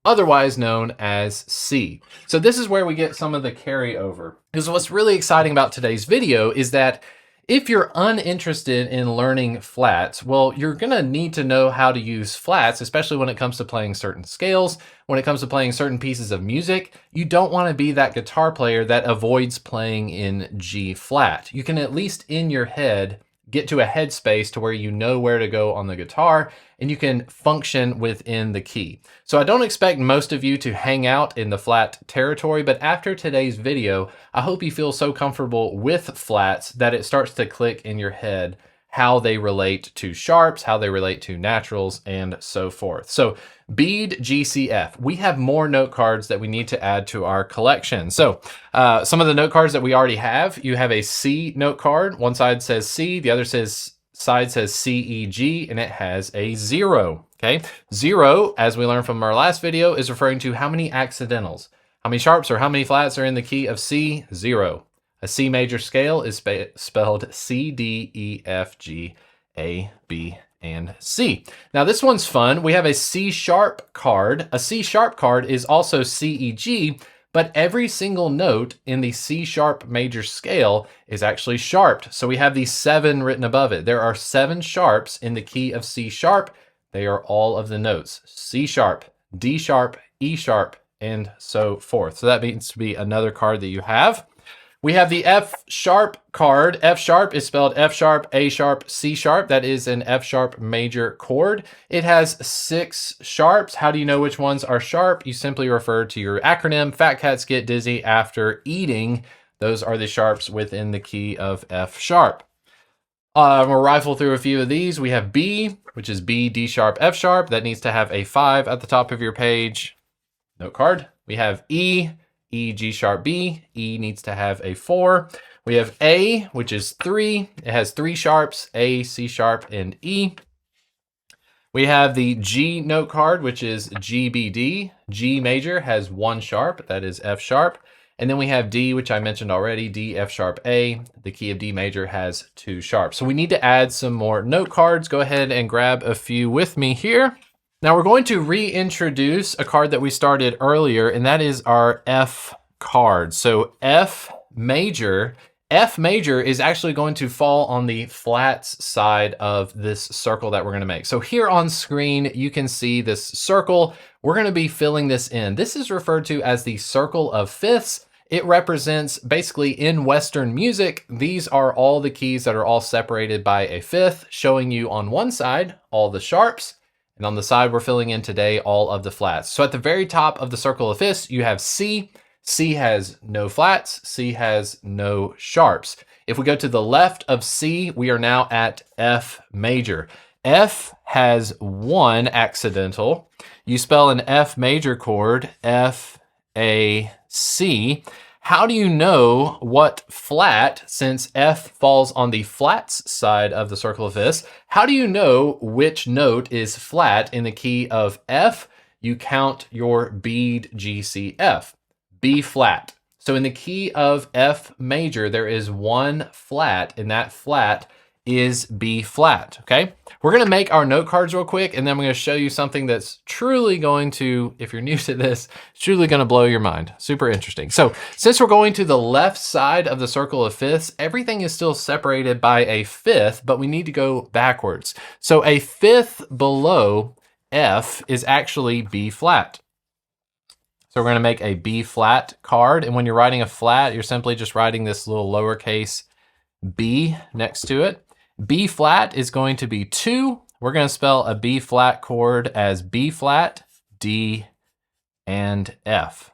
otherwise known as C. So this is where we get some of the carryover. Because what's really exciting about today's video is that if you're uninterested in learning flats, well, you're gonna need to know how to use flats, especially when it comes to playing certain scales, when it comes to playing certain pieces of music. You don't wanna be that guitar player that avoids playing in G flat. You can at least in your head get to a headspace to where you know where to go on the guitar and you can function within the key. So I don't expect most of you to hang out in the flat territory, but after today's video, I hope you feel so comfortable with flats that it starts to click in your head how they relate to sharps, how they relate to naturals, and so forth. So bead GCF, we have more note cards that we need to add to our collection. So some of the note cards that we already have, you have a C note card. One side says C, the other side says C, E, G, and it has a 0, okay? 0, as we learned from our last video, is referring to how many accidentals. How many sharps or how many flats are in the key of C? 0. A C major scale is spelled C, D, E, F, G, A, B, and C. Now this one's fun. We have a C sharp card. A C sharp card is also C, E, G, but every single note in the C sharp major scale is actually sharped. So we have these 7 written above it. There are 7 sharps in the key of C sharp. They are all of the notes: C sharp, D sharp, E sharp, and so forth. So that means to be another card that you have. We have the F sharp card. F sharp is spelled F sharp, A sharp, C sharp. That is an F sharp major chord. It has 6 sharps. How do you know which ones are sharp? You simply refer to your acronym. Fat cats get dizzy after eating. Those are the sharps within the key of F sharp. We'll rifle through a few of these. We have B, which is B, D sharp, F sharp. That needs to have a 5 at the top of your page. Note card. We have E, E, G sharp, B. E needs to have a 4. We have A, which is 3. It has 3 sharps: A, C sharp, and E. We have the G note card, which is G, B, D. G major has 1 sharp. That is F sharp. And then we have D, which I mentioned already, D, F sharp, A. The key of D major has 2 sharps. So we need to add some more note cards. Go ahead and grab a few with me here. Now we're going to reintroduce a card that we started earlier, and that is our F card. So F major is actually going to fall on the flats side of this circle that we're going to make. So here on screen, you can see this circle. We're going to be filling this in. This is referred to as the circle of fifths. It represents, basically in Western music, these are all the keys that are all separated by a fifth, showing you on one side all the sharps, and on the side we're filling in today all of the flats. So at the very top of the circle of fifths, you have C. C has no flats, C has no sharps. If we go to the left of C, we are now at F major. F has 1 accidental. You spell an F major chord, F, A, C. How do you know what flat, since F falls on the flats side of the circle of fifths, how do you know which note is flat in the key of F? You count your bead G, C, F. B flat. So in the key of F major, there is 1 flat, and that flat is B flat, okay? We're gonna make our note cards real quick, and then I'm gonna show you something that's truly going to, if you're new to this, it's truly gonna blow your mind. Super interesting. So since we're going to the left side of the circle of fifths, everything is still separated by a fifth, but we need to go backwards. So a fifth below F is actually B flat. So we're going to make a B flat card. And when you're writing a flat, you're simply just writing this little lowercase b next to it. B flat is going to be 2. We're going to spell a B flat chord as B flat, D, and F.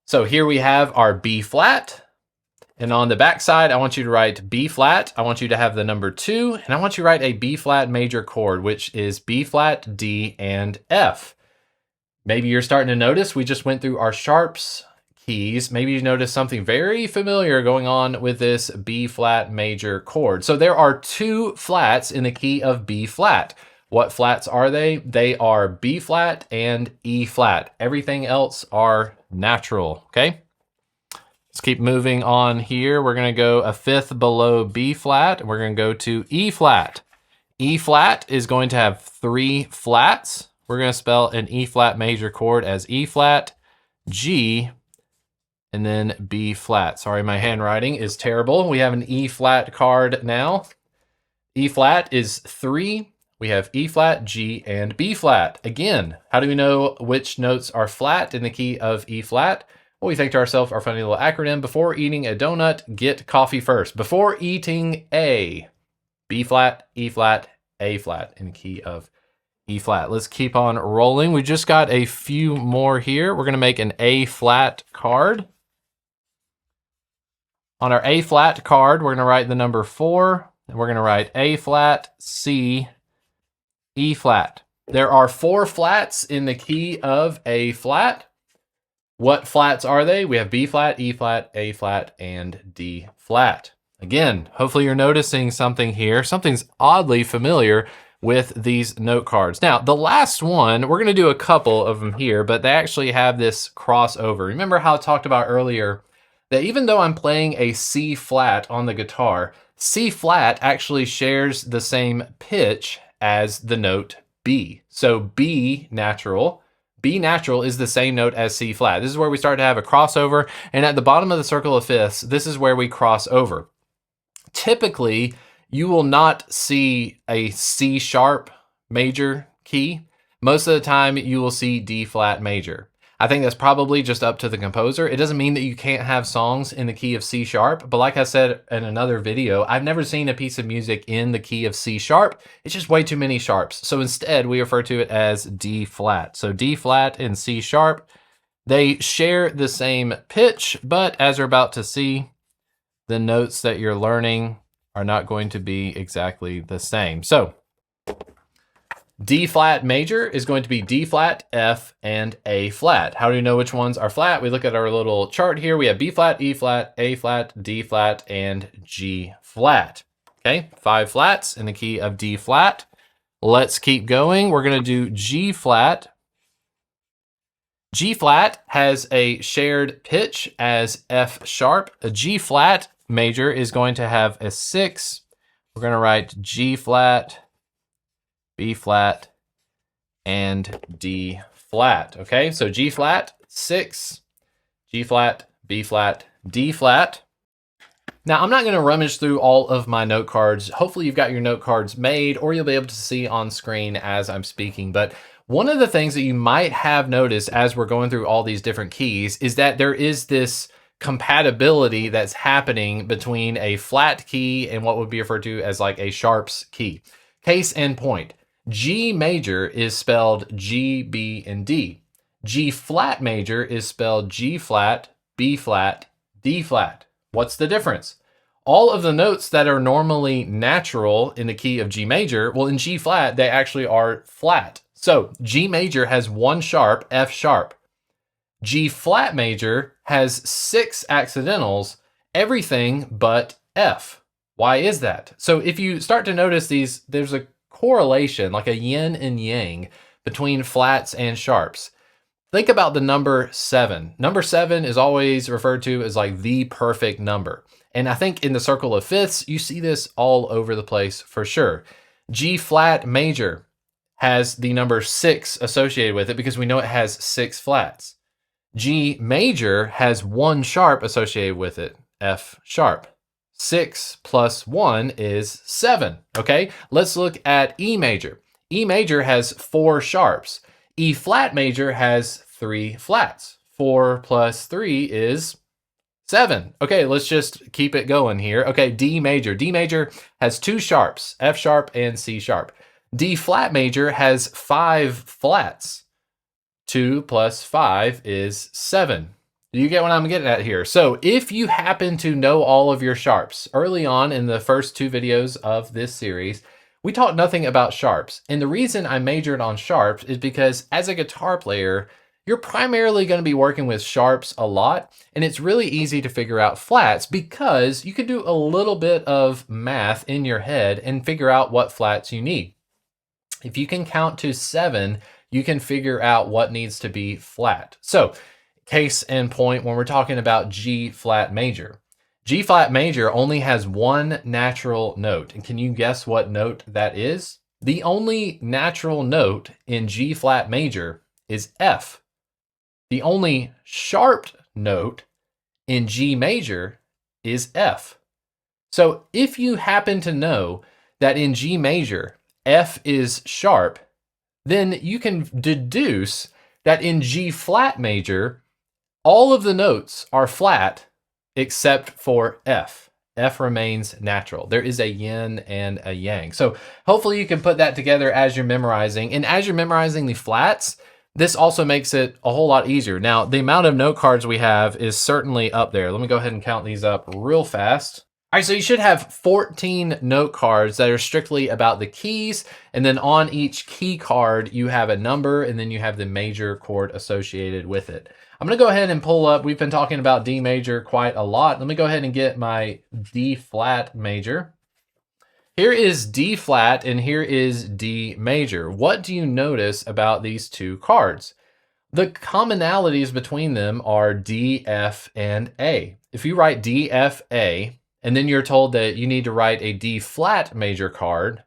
So here we have our B flat. And on the back side, I want you to write B flat. I want you to have the number 2. And I want you to write a B flat major chord, which is B flat, D, and F. Maybe you're starting to notice we just went through our sharps keys. Maybe you noticed something very familiar going on with this B flat major chord. So there are 2 flats in the key of B flat. What flats are they? They are B flat and E flat. Everything else are natural, okay? Let's keep moving on here. We're gonna go a fifth below B flat. We're gonna go to E flat. E flat is going to have 3 flats. We're going to spell an E flat major chord as E flat, G, and then B flat. Sorry, my handwriting is terrible. We have an E flat card now. E flat is 3. We have E flat, G, and B flat. Again, how do we know which notes are flat in the key of E flat? Well, we think to ourselves our funny little acronym: before eating a donut, get coffee first. Before eating a, B flat, E flat, A flat in the key of E flat. Let's keep on rolling. We just got a few more here. We're going to make an A flat card. On our A flat card, we're going to write the number 4, and we're going to write A flat, C, E flat. There are 4 flats in the key of A flat. What flats are they? We have B flat, E flat, A flat, and D flat. Again, hopefully you're noticing something here. Something's oddly familiar with these note cards. Now, the last one, we're going to do a couple of them here, but they actually have this crossover. Remember how I talked about earlier that even though I'm playing a C flat on the guitar, C flat actually shares the same pitch as the note B. So B natural, B natural is the same note as C flat. This is where we start to have a crossover. And at the bottom of the circle of fifths, this is where we cross over. Typically, you will not see a C sharp major key. Most of the time, you will see D flat major. I think that's probably just up to the composer. It doesn't mean that you can't have songs in the key of C sharp, but like I said in another video, I've never seen a piece of music in the key of C sharp. It's just way too many sharps. So instead, we refer to it as D flat. So D flat and C sharp, they share the same pitch, but as you're about to see, the notes that you're learning are not going to be exactly the same. So D flat major is going to be D flat, F, and A flat. How do you know which ones are flat? We look at our little chart here. We have B flat, E flat, A flat, D flat, and G flat. Okay, 5 flats in the key of D flat. Let's keep going. We're going to do G flat. G flat has a shared pitch as F sharp. A G flat major is going to have a 6. We're going to write G flat, B flat, and D flat. Okay, so G flat, 6, G flat, B flat, D flat. Now, I'm not going to rummage through all of my note cards. Hopefully you've got your note cards made, or you'll be able to see on screen as I'm speaking. But one of the things that you might have noticed as we're going through all these different keys is that there is this compatibility that's happening between a flat key and what would be referred to as like a sharps key. Case in point. G major is spelled G, B, and D. G flat major is spelled G flat, B flat, D flat. What's the difference? All of the notes that are normally natural in the key of G major, well, in G flat, they actually are flat. So G major has 1 sharp, F sharp. G flat major has 6 accidentals, everything but F. Why is that? So if you start to notice these, there's a correlation, like a yin and yang, between flats and sharps. Think about the number 7. Number 7 is always referred to as like the perfect number. And I think in the circle of fifths, you see this all over the place for sure. G flat major has the number 6 associated with it because we know it has 6 flats. G major has 1 sharp associated with it, F sharp. 6 plus 1 is 7, okay? Let's look at E major. E major has 4 sharps. E flat major has 3 flats. 4 plus 3 is 7. Okay, let's just keep it going here. Okay, D major. D major has 2 sharps, F sharp and C sharp. D flat major has 5 flats. 2 plus 5 is 7. Do you get what I'm getting at here? So if you happen to know all of your sharps, early on in the first 2 videos of this series, we talked nothing about sharps. And the reason I majored on sharps is because as a guitar player, you're primarily going to be working with sharps a lot. And it's really easy to figure out flats because you can do a little bit of math in your head and figure out what flats you need. If you can count to 7, you can figure out what needs to be flat. So case in point, when we're talking about G flat major. G flat major only has 1 natural note. And can you guess what note that is? The only natural note in G flat major is F. The only sharp note in G major is F. So if you happen to know that in G major, F is sharp, then you can deduce that in G flat major, all of the notes are flat except for F. F remains natural. There is a yin and a yang. So hopefully you can put that together as you're memorizing. And as you're memorizing the flats, this also makes it a whole lot easier. Now, the amount of note cards we have is certainly up there. Let me go ahead and count these up real fast. All right, so you should have 14 note cards that are strictly about the keys. And then on each key card, you have a number, and then you have the major chord associated with it. I'm going to go ahead and pull up. We've been talking about D major quite a lot. Let me go ahead and get my D flat major. Here is D flat, and here is D major. What do you notice about these 2 cards? The commonalities between them are D, F, and A. If you write D, F, A, and then you're told that you need to write a D flat major card,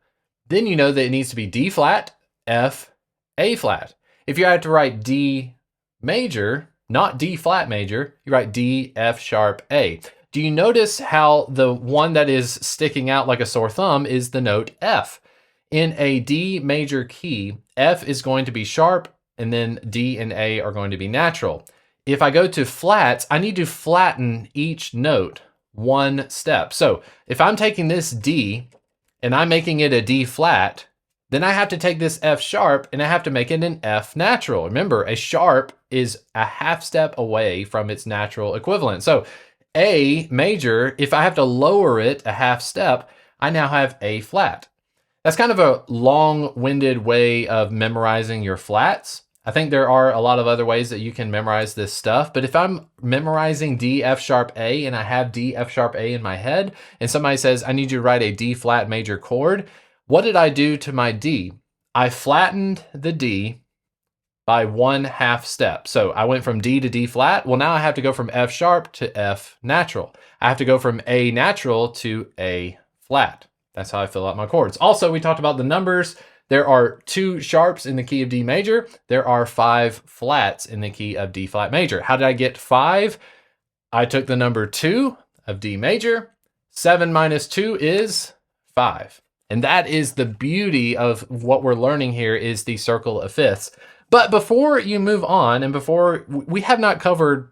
then you know that it needs to be D flat, F, A flat. If you had to write D major, not D flat major, you write D, F sharp, A. Do you notice how the one that is sticking out like a sore thumb is the note F? In a D major key, F is going to be sharp, and then D and A are going to be natural. If I go to flats, I need to flatten each note one step. So if I'm taking this D and I'm making it a D flat, then I have to take this F sharp and I have to make it an F natural. Remember, a sharp is a half step away from its natural equivalent. So A major, if I have to lower it a half step, I now have A flat. That's kind of a long-winded way of memorizing your flats. I think there are a lot of other ways that you can memorize this stuff, but if I'm memorizing D, F sharp, A, and I have D, F sharp, A in my head, and somebody says, I need you to write a D flat major chord, what did I do to my D? I flattened the D by one half step. So I went from D to D flat. Well, now I have to go from F sharp to F natural. I have to go from A natural to A flat. That's how I fill out my chords. Also, we talked about the numbers. There are 2 sharps in the key of D major. There are 5 flats in the key of D flat major. How did I get 5? I took the number 2 of D major. 7 minus 2 is 5. And that is the beauty of what we're learning here, is the circle of fifths. But before you move on, and before we have not covered,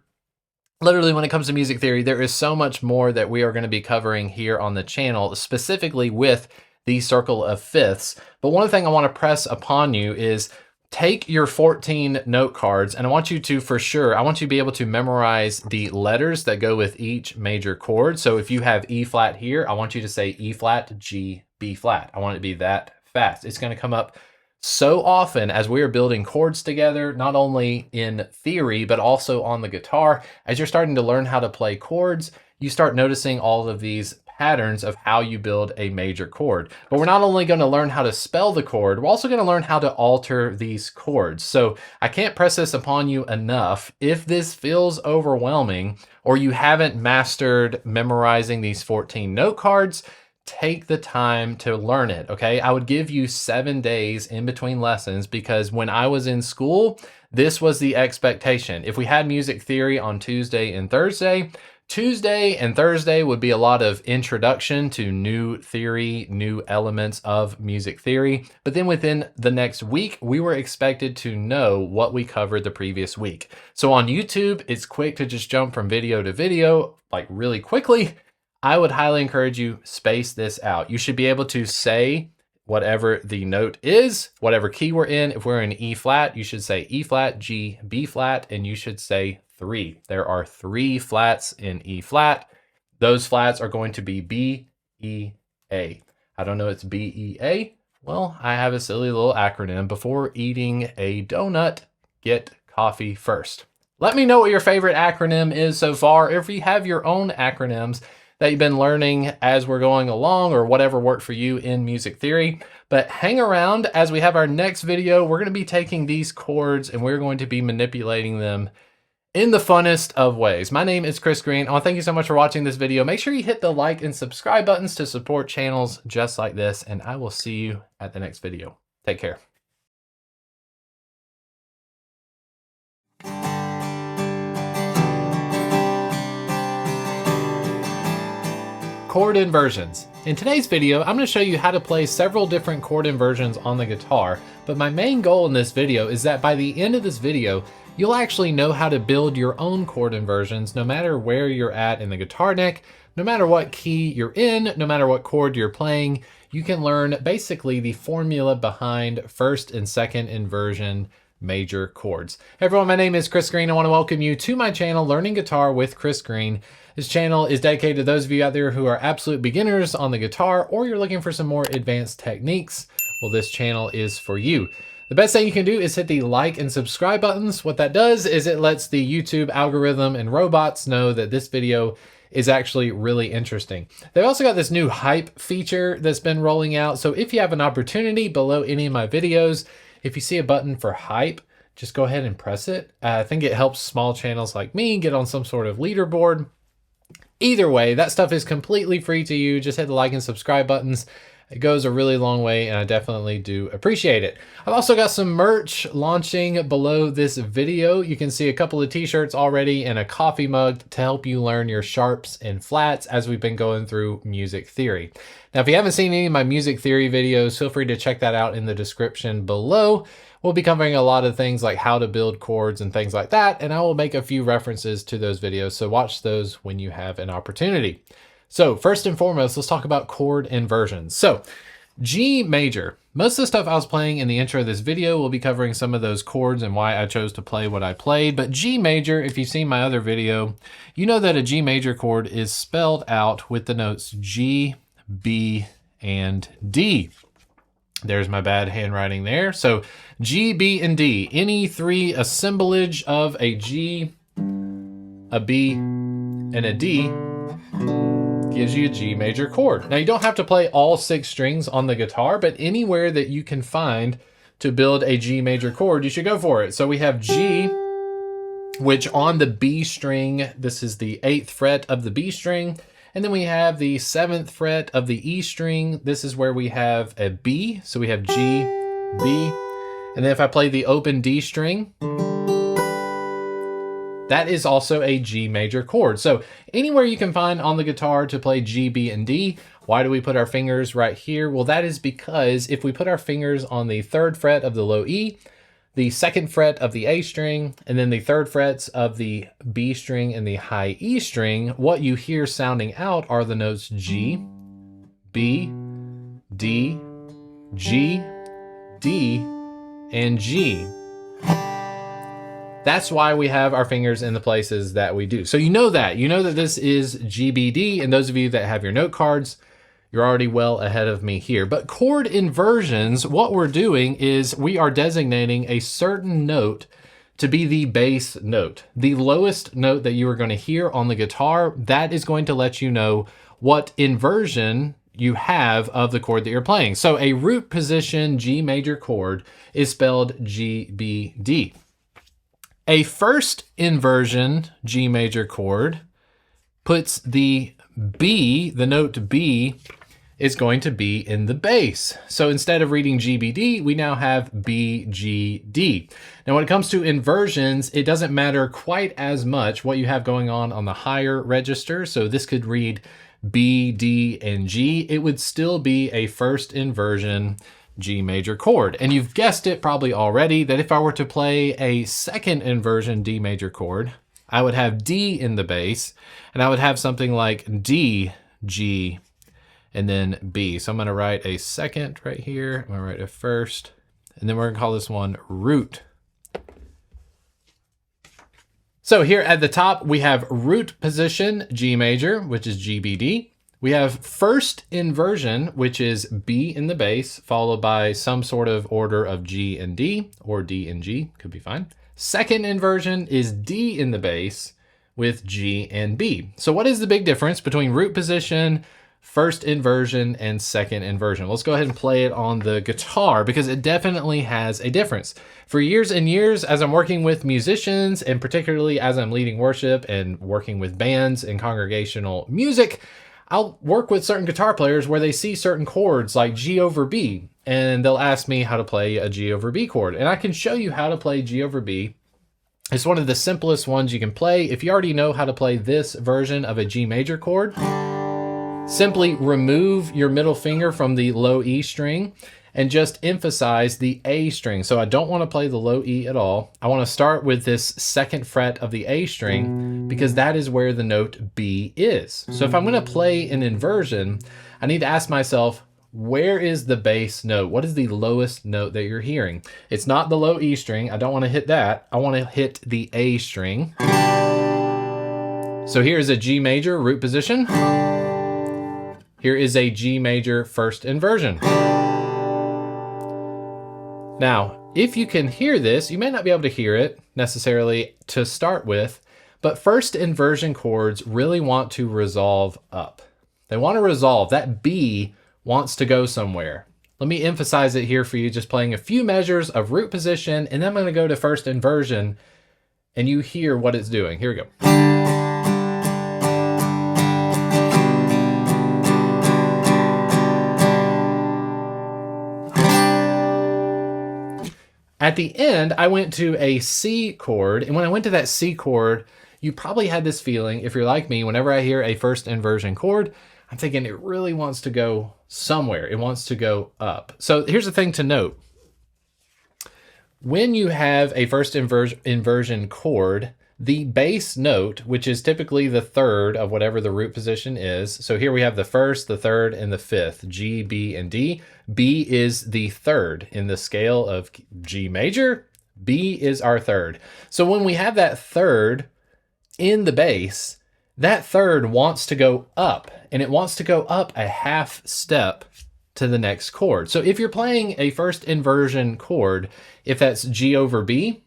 literally when it comes to music theory, there is so much more that we are going to be covering here on the channel, specifically with the circle of fifths. But one thing I want to press upon you is take your 14 note cards, and I want you to, for sure, I want you to be able to memorize the letters that go with each major chord. So if you have E flat here, I want you to say E flat, G, B flat. I want it to be that fast. It's going to come up so often as we are building chords together, not only in theory, but also on the guitar. As you're starting to learn how to play chords, you start noticing all of these patterns of how you build a major chord. But we're not only going to learn how to spell the chord, we're also going to learn how to alter these chords. So I can't press this upon you enough. If this feels overwhelming, or you haven't mastered memorizing these 14 note cards, take the time to learn it, okay? I would give you 7 days in between lessons, because when I was in school, this was the expectation. If we had music theory on Tuesday and Thursday would be a lot of introduction to new theory, new elements of music theory. But then within the next week, we were expected to know what we covered the previous week. So on YouTube, it's quick to just jump from video to video, like really quickly. I would highly encourage you, space this out. You should be able to say whatever the note is, whatever key we're in. If we're in E flat, you should say E flat, G, B flat, and you should say 3. There are 3 flats in E flat. Those flats are going to be B, E, A. I don't know, it's B, E, A. Well, I have a silly little acronym. Before eating a donut, get coffee first. Let me know what your favorite acronym is so far. If you have your own acronyms that you've been learning as we're going along, or whatever worked for you in music theory. But hang around as we have our next video. We're going to be taking these chords and we're going to be manipulating them in the funnest of ways. My name is Chris Green. I want to thank you so much for watching this video. Make sure you hit the like and subscribe buttons to support channels just like this, and I will see you at the next video. Take care. Chord inversions. In today's video, I'm going to show you how to play several different chord inversions on the guitar, but my main goal in this video is that by the end of this video, you'll actually know how to build your own chord inversions no matter where you're at in the guitar neck, no matter what key you're in, no matter what chord you're playing. You can learn basically the formula behind first and second inversion major chords. Hey everyone, my name is Chris Green. I want to welcome you to my channel, Learning Guitar with Chris Green. This channel is dedicated to those of you out there who are absolute beginners on the guitar, or you're looking for some more advanced techniques. Well, this channel is for you. The best thing you can do is hit the like and subscribe buttons. What that does is it lets the YouTube algorithm and robots know that this video is actually really interesting. They've also got this new hype feature that's been rolling out. So if you have an opportunity below any of my videos, if you see a button for hype, just go ahead and press it. I think it helps small channels like me get on some sort of leaderboard. Either way, that stuff is completely free to you. Just hit the like and subscribe buttons. It goes a really long way, and I definitely do appreciate it. I've also got some merch launching below this video. You can see a couple of t-shirts already and a coffee mug to help you learn your sharps and flats as we've been going through music theory. Now, if you haven't seen any of my music theory videos, feel free to check that out in the description below. We'll be covering a lot of things like how to build chords and things like that, and I will make a few references to those videos, so watch those when you have an opportunity. So first and foremost, let's talk about chord inversions. So G major. Most of the stuff I was playing in the intro of this video will be covering some of those chords and why I chose to play what I played. But G major, if you've seen my other video, you know that a G major chord is spelled out with the notes G, B, and D. There's my bad handwriting there. So G, B, and D. Any three assemblage of a G, a B, and a D gives you a G major chord. Now, you don't have to play all 6 strings on the guitar, but anywhere that you can find to build a G major chord, you should go for it. So we have G, which on the B string, this is the 8th fret of the B string. And then we have the 7th fret of the E string. This is where we have a B. So we have G, B. And then if I play the open D string, that is also a G major chord. So anywhere you can find on the guitar to play G, B, and D. Why do we put our fingers right here? Well, that is because if we put our fingers on the 3rd fret of the low E, the 2nd fret of the A string, and then the 3rd frets of the B string and the high E string, what you hear sounding out are the notes G, B, D, G, D, and G. That's why we have our fingers in the places that we do. So you know that this is GBD, and those of you that have your note cards, you're already well ahead of me here. But chord inversions, what we're doing is we are designating a certain note to be the bass note. The lowest note that you are going to hear on the guitar, that is going to let you know what inversion you have of the chord that you're playing. So a root position G major chord is spelled GBD. A first inversion G major chord puts the B, the note B, is going to be in the bass. So instead of reading GBD, we now have BGD. Now when it comes to inversions, it doesn't matter quite as much what you have going on the higher register. So this could read B, D, and G. It would still be a first inversion G major chord. And you've guessed it probably already that if I were to play a second inversion D major chord, I would have D in the bass, and I would have something like D, G, and then B. So I'm going to write a second right here. I'm going to write a first, and then we're going to call this one root. So here at the top, we have root position G major, which is GBD. We have first inversion, which is B in the bass, followed by some sort of order of G and D, or D and G, could be fine. Second inversion is D in the bass with G and B. So what is the big difference between root position, first inversion, and second inversion? Let's go ahead and play it on the guitar because it definitely has a difference. For years and years, as I'm working with musicians, and particularly as I'm leading worship and working with bands and congregational music, I'll work with certain guitar players where they see certain chords like G over B, and they'll ask me how to play a G over B chord. And I can show you how to play G over B. It's one of the simplest ones you can play. If you already know how to play this version of a G major chord, simply remove your middle finger from the low E string and just emphasize the A string. So I don't want to play the low E at all. I want to start with this 2nd fret of the A string because that is where the note B is. So if I'm going to play an inversion, I need to ask myself, where is the bass note? What is the lowest note that you're hearing? It's not the low E string. I don't want to hit that. I want to hit the A string. So here is a G major root position. Here is a G major first inversion. Now, if you can hear this, you may not be able to hear it necessarily to start with, but first inversion chords really want to resolve up. They want to resolve. That B wants to go somewhere. Let me emphasize it here for you, just playing a few measures of root position, and then I'm going to go to first inversion, and you hear what it's doing. Here we go. At the end, I went to a C chord, and when I went to that C chord, you probably had this feeling, if you're like me, whenever I hear a first inversion chord, I'm thinking it really wants to go somewhere. It wants to go up. So here's the thing to note. When you have a first inversion chord, the bass note, which is typically the third of whatever the root position is. So here we have the first, the third, and the fifth, G, B, and D. B is the third in the scale of G major. B is our third. So when we have that third in the bass, that third wants to go up, and it wants to go up a half step to the next chord. So if you're playing a first inversion chord, if that's G over B,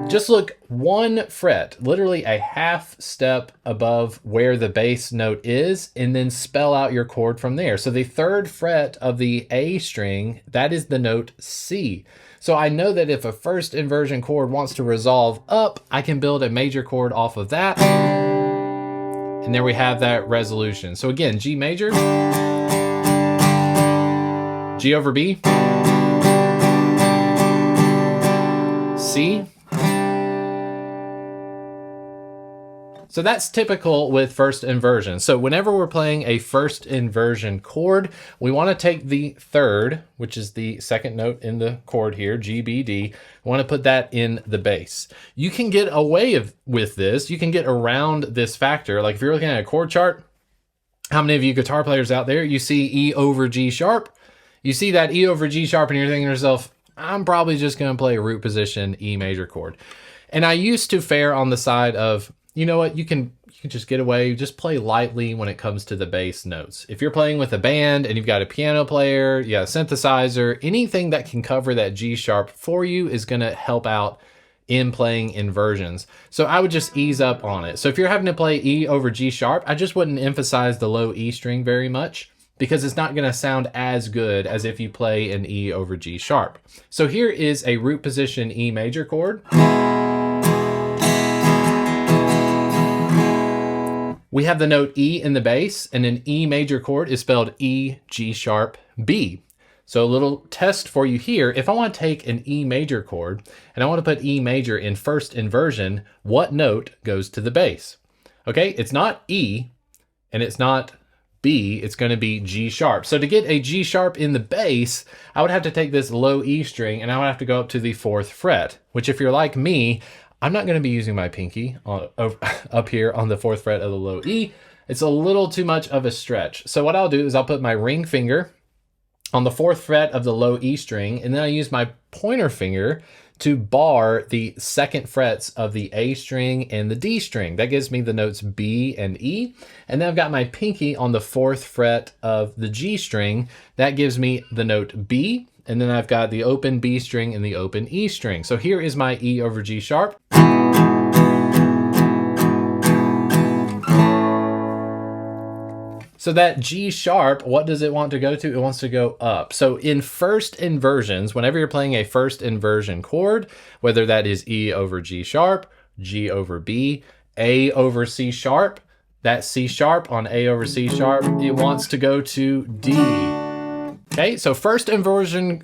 just look one fret, literally a half step above where the bass note is, and then spell out your chord from there. So the third fret of the A string, that is the note C. So I know that if a first inversion chord wants to resolve up, I can build a major chord off of that. And there we have that resolution. So again, G major, G over B, C. So that's typical with first inversion. So whenever we're playing a first inversion chord, we want to take the third, which is the second note in the chord here, G, B, D. We want to put that in the bass. You can get away with this. You can get around this factor. Like if you're looking at a chord chart, how many of you guitar players out there, you see E over G sharp? You see that E over G sharp and you're thinking to yourself, I'm probably just going to play a root position E major chord. And I used to fare on the side of, you know what, you can just get away, just play lightly when it comes to the bass notes. If you're playing with a band and you've got a piano player, you got a synthesizer, anything that can cover that G sharp for you is going to help out in playing inversions. So I would just ease up on it. So if you're having to play E over G sharp, I just wouldn't emphasize the low E string very much, because it's not going to sound as good as if you play an E over G sharp. So here is a root position E major chord. We have the note E in the bass, and an E major chord is spelled E, G sharp, B. So a little test for you here. If I want to take an E major chord and I want to put E major in first inversion, what note goes to the bass? Okay, it's not E and it's not B, it's going to be G sharp. So to get a G sharp in the bass, I would have to take this low E string and I would have to go up to the 4th fret, which if you're like me, I'm not going to be using my pinky up here on the 4th fret of the low E. It's a little too much of a stretch. So what I'll do is I'll put my ring finger on the 4th fret of the low E string, and then I use my pointer finger to bar the 2nd frets of the A string and the D string. That gives me the notes B and E. And then I've got my pinky on the 4th fret of the G string. That gives me the note B. And then I've got the open B string and the open E string. So here is my E over G sharp. So that G sharp, what does it want to go to? It wants to go up. So in first inversions, whenever you're playing a first inversion chord, whether that is E over G sharp, G over B, A over C sharp, that C sharp on A over C sharp, it wants to go to D. Okay, so first inversion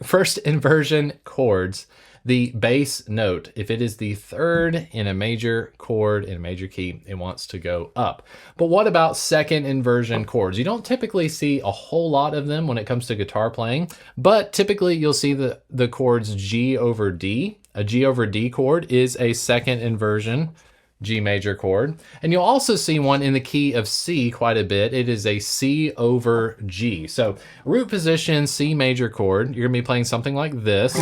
chords, the bass note, if it is the third in a major chord in a major key, it wants to go up. But what about second inversion chords? You don't typically see a whole lot of them when it comes to guitar playing, but typically you'll see the chords G over D. A G over D chord is a second inversion G major chord. And you'll also see one in the key of C quite a bit. It is a C over G. So root position C major chord, you're gonna be playing something like this.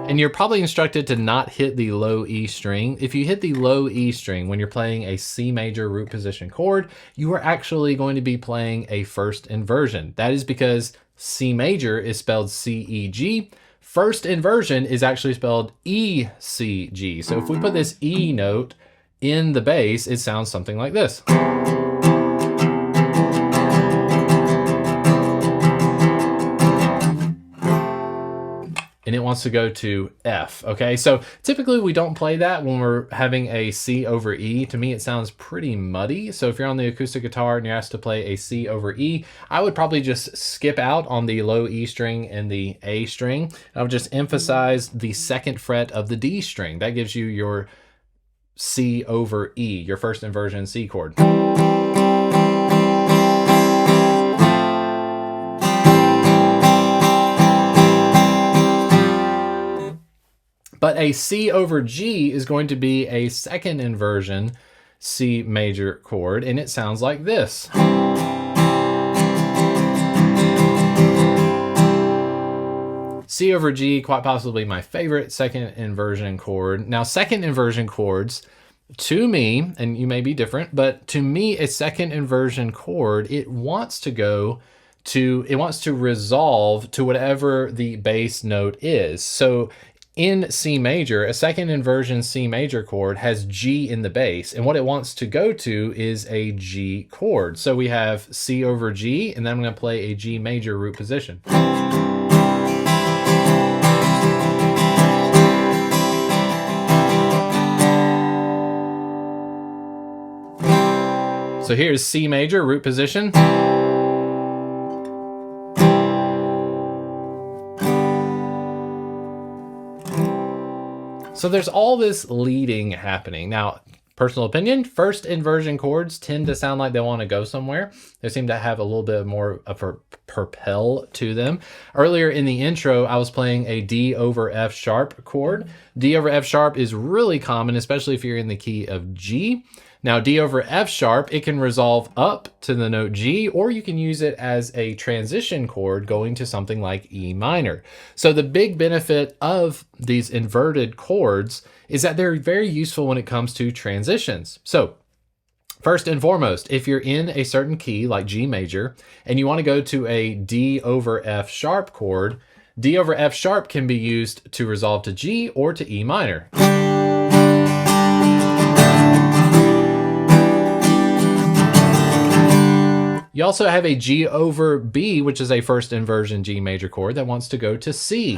And you're probably instructed to not hit the low E string. If you hit the low E string when you're playing a C major root position chord, you are actually going to be playing a first inversion. That is because C major is spelled C-E-G. First inversion is actually spelled E-C-G. So if we put this E note in the bass, it sounds something like this. and it wants to go to F, okay? So typically we don't play that when we're having a C over E. To me, it sounds pretty muddy. So if you're on the acoustic guitar and you're asked to play a C over E, I would probably just skip out on the low E string and the A string. I would just emphasize the second fret of the D string. That gives you your C over E, your first inversion C chord. But a C over G is going to be a second inversion C major chord, and it sounds like this. C over G, quite possibly my favorite second inversion chord. Now, second inversion chords, to me, and you may be different, but to me, a second inversion chord, it wants to resolve to whatever the bass note is. So in C major, a second inversion C major chord has G in the bass, and what it wants to go to is a G chord. So we have C over G, and then I'm going to play a G major root position. So here's C major root position. So there's all this leading happening. Now, personal opinion, first inversion chords tend to sound like they want to go somewhere. They seem to have a little bit more of a propel to them. Earlier in the intro, I was playing a D over F sharp chord. D over F sharp is really common, especially if you're in the key of G. Now, D over F sharp, it can resolve up to the note G, or you can use it as a transition chord going to something like E minor. So the big benefit of these inverted chords is that they're very useful when it comes to transitions. So first and foremost, if you're in a certain key like G major and you want to go to a D over F sharp chord, D over F sharp can be used to resolve to G or to E minor. You also have a G over B, which is a first inversion G major chord that wants to go to C.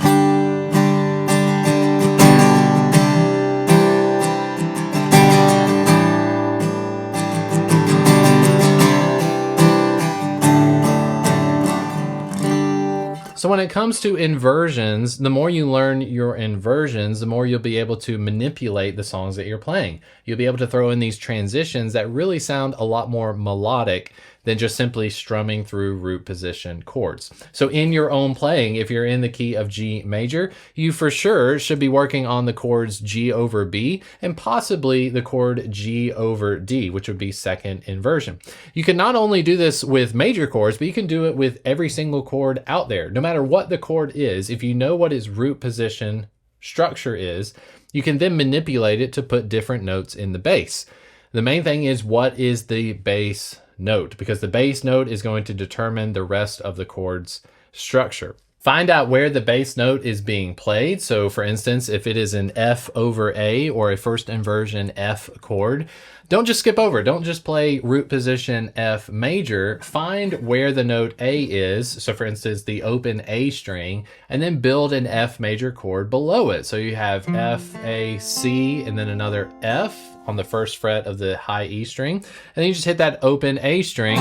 So when it comes to inversions, the more you learn your inversions, the more you'll be able to manipulate the songs that you're playing. You'll be able to throw in these transitions that really sound a lot more melodic than just simply strumming through root position chords. So in your own playing, if you're in the key of G major, you for sure should be working on the chords G over B and possibly the chord G over D, which would be second inversion. You can not only do this with major chords, but you can do it with every single chord out there. No matter what the chord is, if you know what its root position structure is, you can then manipulate it to put different notes in the bass. The main thing is, what is the bass note? Because the bass note is going to determine the rest of the chord's structure. Find out where the bass note is being played. So for instance, if it is an F over A or a first inversion F chord, don't just skip over. Don't just play root position F major. Find where the note A is. So for instance, the open A string, and then build an F major chord below it. So you have F, A, C, and then another F on the first fret of the high E string. And then you just hit that open A string.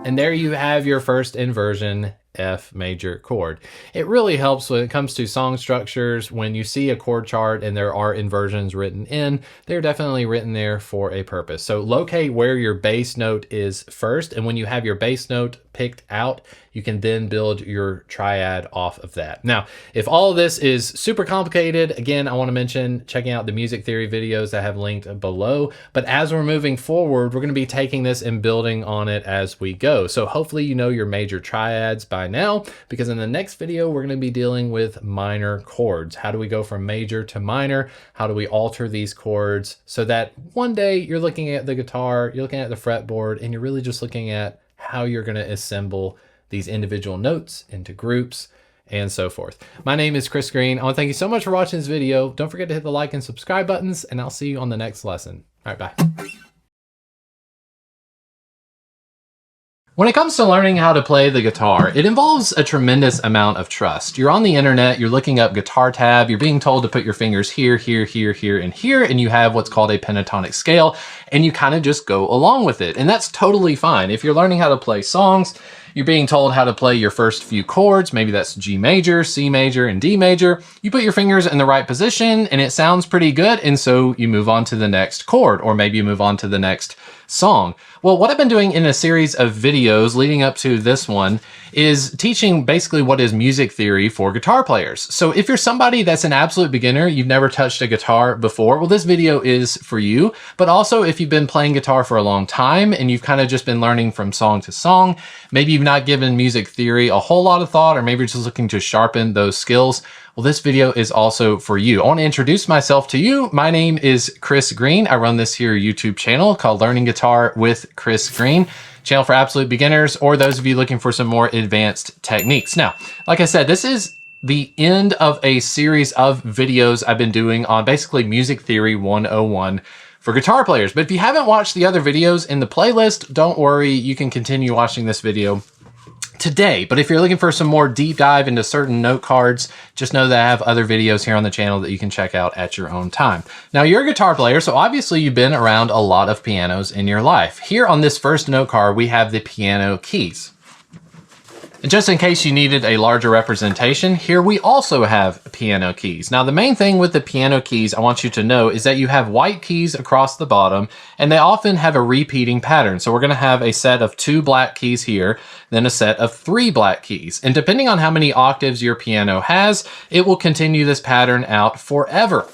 And there you have your first inversion F major chord. It really helps when it comes to song structures. When you see a chord chart and there are inversions written in, they're definitely written there for a purpose. So locate where your bass note is first, and when you have your bass note picked out, you can then build your triad off of that. Now, if all of this is super complicated, again, I want to mention checking out the music theory videos that I have linked below. But as we're moving forward, we're going to be taking this and building on it as we go. So hopefully you know your major triads by now, because in the next video, we're going to be dealing with minor chords. How do we go from major to minor? How do we alter these chords so that one day you're looking at the guitar, you're looking at the fretboard, and you're really just looking at how you're going to assemble these individual notes into groups and so forth. My name is Chris Green. I want to thank you so much for watching this video. Don't forget to hit the like and subscribe buttons, and I'll see you on the next lesson. All right, bye. When it comes to learning how to play the guitar, it involves a tremendous amount of trust. You're on the internet, you're looking up guitar tab, you're being told to put your fingers here, here, here, here, and here, and you have what's called a pentatonic scale, and you kind of just go along with it. And that's totally fine. If you're learning how to play songs, you're being told how to play your first few chords, maybe that's G major, C major, and D major. You put your fingers in the right position and it sounds pretty good, and so you move on to the next chord, or maybe you move on to the next song. Well, what I've been doing in a series of videos leading up to this one is teaching basically what is music theory for guitar players. So if you're somebody that's an absolute beginner, you've never touched a guitar before, well, this video is for you. But also if you've been playing guitar for a long time and you've kind of just been learning from song to song, maybe you've not given music theory a whole lot of thought, or maybe you're just looking to sharpen those skills, well, this video is also for you. I want to introduce myself to you. My name is Chris Green. I run this here YouTube channel called Learning Guitar with Chris Green, channel for absolute beginners or those of you looking for some more advanced techniques. Now, like I said, this is the end of a series of videos I've been doing on basically music theory 101 for guitar players. But if you haven't watched the other videos in the playlist, don't worry, you can continue watching this video today. But if you're looking for some more deep dive into certain note cards, just know that I have other videos here on the channel that you can check out at your own time. Now, you're a guitar player, so obviously you've been around a lot of pianos in your life. Here on this first note card, we have the piano keys. And just in case you needed a larger representation, here we also have piano keys. Now, the main thing with the piano keys I want you to know is that you have white keys across the bottom, and they often have a repeating pattern. So we're gonna have a set of 2 black keys here, then a set of 3 black keys. And depending on how many octaves your piano has, it will continue this pattern out forever.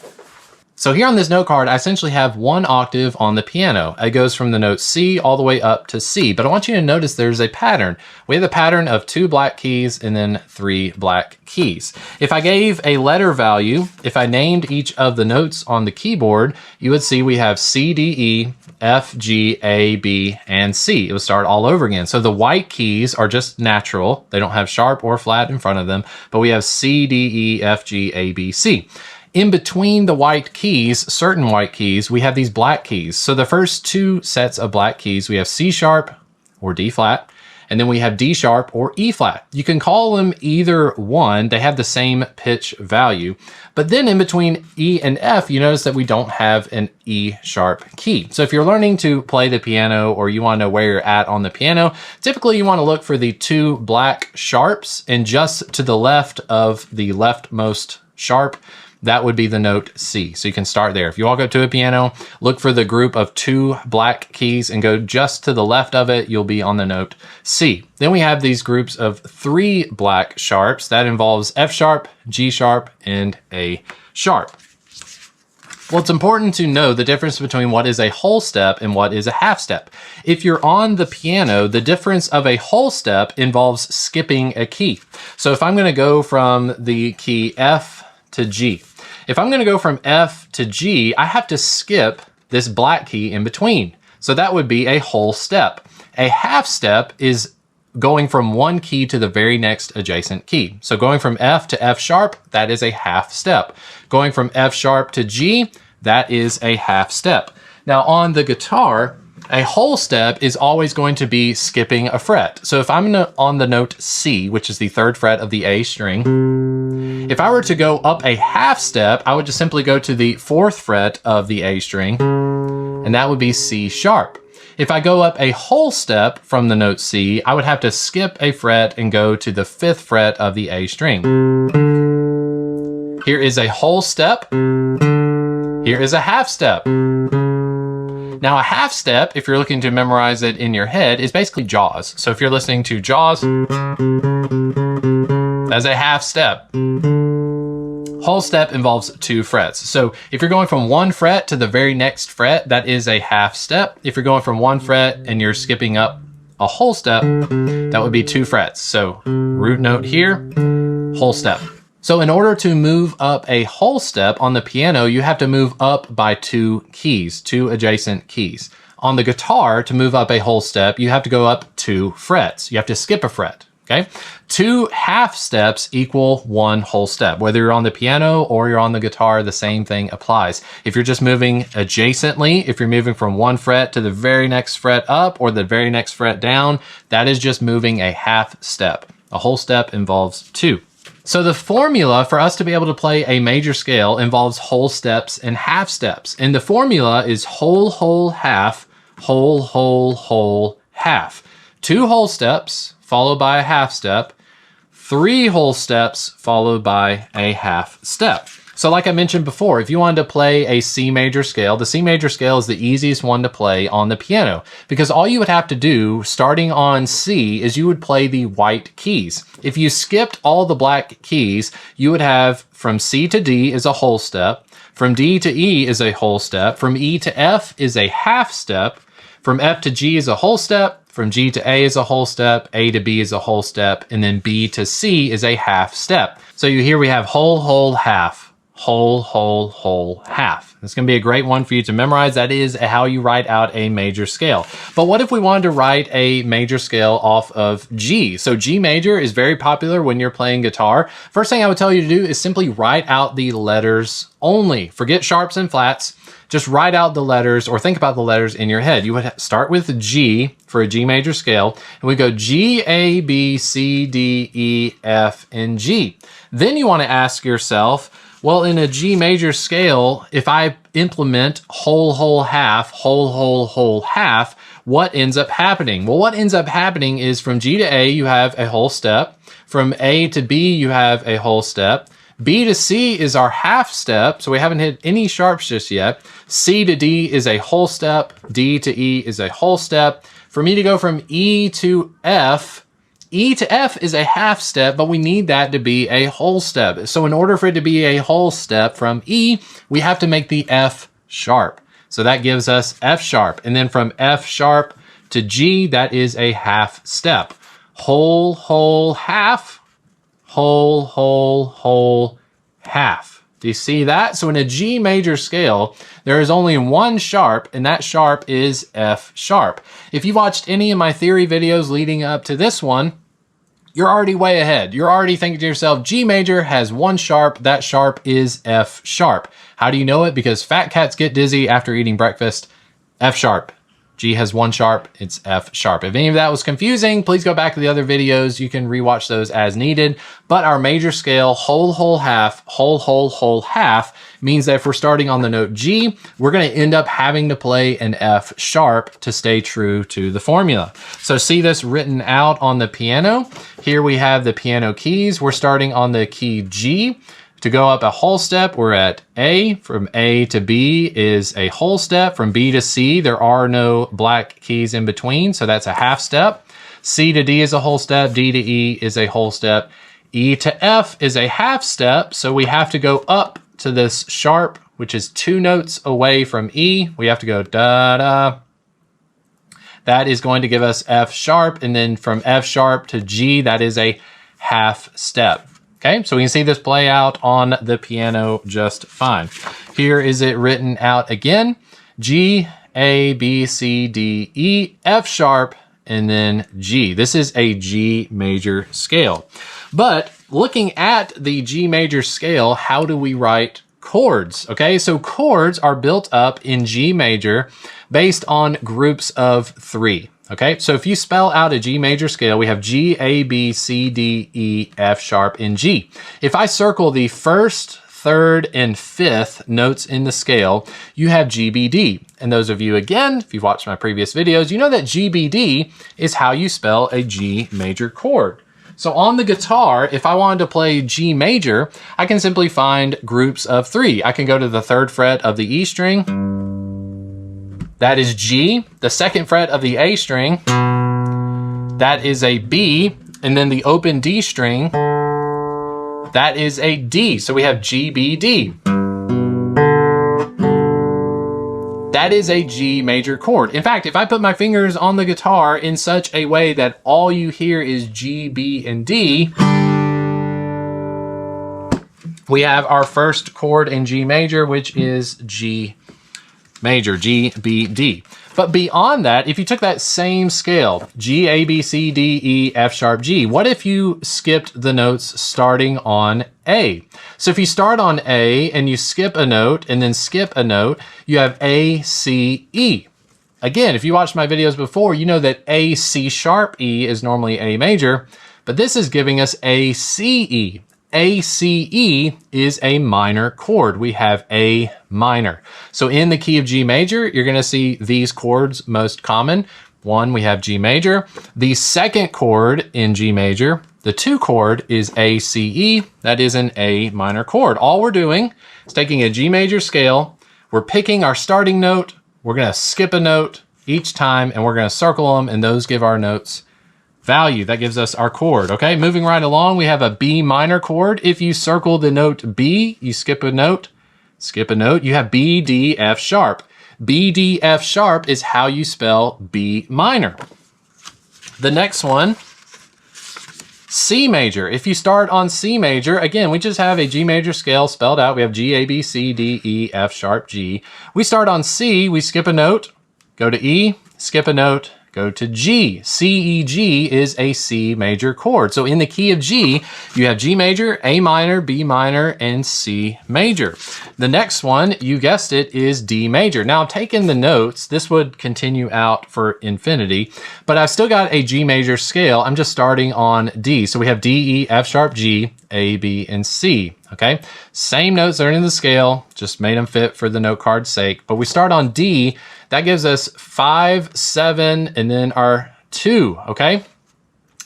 So here on this note card, I essentially have 1 octave on the piano. It goes from the note C all the way up to C, but I want you to notice there's a pattern. We have a pattern of 2 black keys and then 3 black keys. If I gave a letter value, if I named each of the notes on the keyboard, you would see we have C, D, E, F, G, A, B, and C. It would start all over again. So the white keys are just natural. They don't have sharp or flat in front of them, but we have C, D, E, F, G, A, B, C. In between the white keys, certain white keys, we have these black keys. So the first 2 sets of black keys, we have C sharp or D flat, and then we have D sharp or E flat. You can call them either one. They have the same pitch value. But then in between E and F, you notice that we don't have an E sharp key. So if you're learning to play the piano or you want to know where you're at on the piano, typically you want to look for the 2 black sharps, and just to the left of the leftmost sharp, that would be the note C. So you can start there. If you walk up to a piano, look for the group of 2 black keys and go just to the left of it, you'll be on the note C. Then we have these groups of 3 black sharps. That involves F sharp, G sharp, and A sharp. Well, it's important to know the difference between what is a whole step and what is a half step. If you're on the piano, the difference of a whole step involves skipping a key. So if I'm going to go from the key F to G, if I'm going to go from F to G, I have to skip this black key in between. So that would be a whole step. A half step is going from one key to the very next adjacent key. So going from F to F sharp, that is a half step. Going from F sharp to G, that is a half step. Now on the guitar, a whole step is always going to be skipping a fret. So if I'm on the note C, which is the 3rd fret of the A string, if I were to go up a half step, I would just simply go to the 4th fret of the A string, and that would be C sharp. If I go up a whole step from the note C, I would have to skip a fret and go to the 5th fret of the A string. Here is a whole step. Here is a half step. Now a half step, if you're looking to memorize it in your head, is basically Jaws. So if you're listening to Jaws, that's a half step. Whole step involves 2 frets. So if you're going from 1 fret to the very next fret, that is a half step. If you're going from 1 fret and you're skipping up a whole step, that would be 2 frets. So root note here, whole step. So in order to move up a whole step on the piano, you have to move up by 2 keys, 2 adjacent keys. On the guitar, to move up a whole step, you have to go up 2 frets. You have to skip a fret. Okay, 2 half steps equal 1 whole step. Whether you're on the piano or you're on the guitar, the same thing applies. If you're just moving adjacently, if you're moving from 1 fret to the very next fret up or the very next fret down, that is just moving a half step. A whole step involves 2. So the formula for us to be able to play a major scale involves whole steps and half steps. And the formula is whole, whole, half, whole, whole, whole, half. 2 whole steps followed by a half step, 3 whole steps followed by a half step. So like I mentioned before, if you wanted to play a C major scale, the C major scale is the easiest one to play on the piano because all you would have to do starting on C is you would play the white keys. If you skipped all the black keys, you would have from C to D is a whole step, from D to E is a whole step, from E to F is a half step, from F to G is a whole step, from G to A is a whole step, A to B is a whole step, and then B to C is a half step. So here we have whole, whole, half. Whole, whole, whole, half. It's going to be a great one for you to memorize. That is how you write out a major scale. But what if we wanted to write a major scale off of G? So G major is very popular when you're playing guitar. First thing I would tell you to do is simply write out the letters only. Forget sharps and flats. Just write out the letters or think about the letters in your head. You would start with G for a G major scale, and we go G, A, B, C, D, E, F, and G. Then you want to ask yourself, well, in a G major scale, if I implement whole, whole, half, whole, whole, whole, half, what ends up happening? Well, what ends up happening is from G to A, you have a whole step. From A to B, you have a whole step. B to C is our half step, so we haven't hit any sharps just yet. C to D is a whole step. D to E is a whole step. For me to go from E to F is a half step, but we need that to be a whole step. So in order for it to be a whole step from E, we have to make the F sharp. So that gives us F sharp. And then from F sharp to G, that is a half step. Whole, whole, half, whole, whole, whole, half. Do you see that? So in a G major scale, there is only 1 sharp, and that sharp is F sharp. If you watched any of my theory videos leading up to this one, you're already way ahead. You're already thinking to yourself, G major has 1 sharp, that sharp is F sharp. How do you know it? Because fat cats get dizzy after eating breakfast. F sharp. G has 1 sharp, it's F sharp. If any of that was confusing, please go back to the other videos. You can rewatch those as needed. But our major scale, whole, whole, half, whole, whole, whole, half, means that if we're starting on the note G, we're going to end up having to play an F sharp to stay true to the formula. So see this written out on the piano. Here we have the piano keys. We're starting on the key G. To go up a whole step, we're at A. From A to B is a whole step. From B to C, there are no black keys in between, so that's a half step. C to D is a whole step. D to E is a whole step. E to F is a half step, so we have to go up to this sharp, which is 2 notes away from E. We have to go da-da. That is going to give us F sharp, and then from F sharp to G, that is a half step. Okay, so we can see this play out on the piano just fine. Here is it written out again. G, A, B, C, D, E, F sharp, and then G. This is a G major scale. But looking at the G major scale, how do we write chords? Okay, so chords are built up in G major based on groups of 3. Okay, so if you spell out a G major scale, we have G, A, B, C, D, E, F sharp, and G. If I circle the 1st, 3rd, and 5th notes in the scale, you have G, B, D. And those of you, again, if you've watched my previous videos, you know that G, B, D is how you spell a G major chord. So on the guitar, if I wanted to play G major, I can simply find groups of 3. I can go to the 3rd fret of the E string. That is G. The 2nd fret of the A string, that is a B. And then the open D string, that is a D. So we have G, B, D. That is a G major chord. In fact, if I put my fingers on the guitar in such a way that all you hear is G, B, and D, we have our first chord in G major, which is G major, G, B, D. But beyond that, if you took that same scale, G, A, B, C, D, E, F sharp, G, what if you skipped the notes starting on A? So if you start on A and you skip a note and then skip a note, you have A, C, E. Again, if you watched my videos before, you know that A, C sharp, E is normally A major, but this is giving us A, C, E. A, C, E is a minor chord. We have A minor. So in the key of G major, you're going to see these chords most common. One, we have G major. The second chord in G major, the 2 chord, is A, C, E. That is an A minor chord. All we're doing is taking a G major scale. We're picking our starting note. We're going to skip a note each time, and we're going to circle them, and those give our notes value. That gives us our chord. Okay, moving right along, we have a B minor chord. If you circle the note B, you skip a note, you have B, D, F sharp. B, D, F sharp is how you spell B minor. The next one, C major. If you start on C major, again, we just have a G major scale spelled out. We have G, A, B, C, D, E, F sharp, G. We start on C, we skip a note, go to E, skip a note, go to G. C, E, G is a C major chord. So in the key of G, you have G major, A minor, B minor, and C major. The next one, you guessed it, is D major. Now, taking the notes, this would continue out for infinity, but I've still got a G major scale. I'm just starting on D. So we have D, E, F sharp, G, A, B, and C. Okay, same notes that are in the scale, just made them fit for the note card's sake. But we start on D. That gives us 5, 7, and then our 2, okay?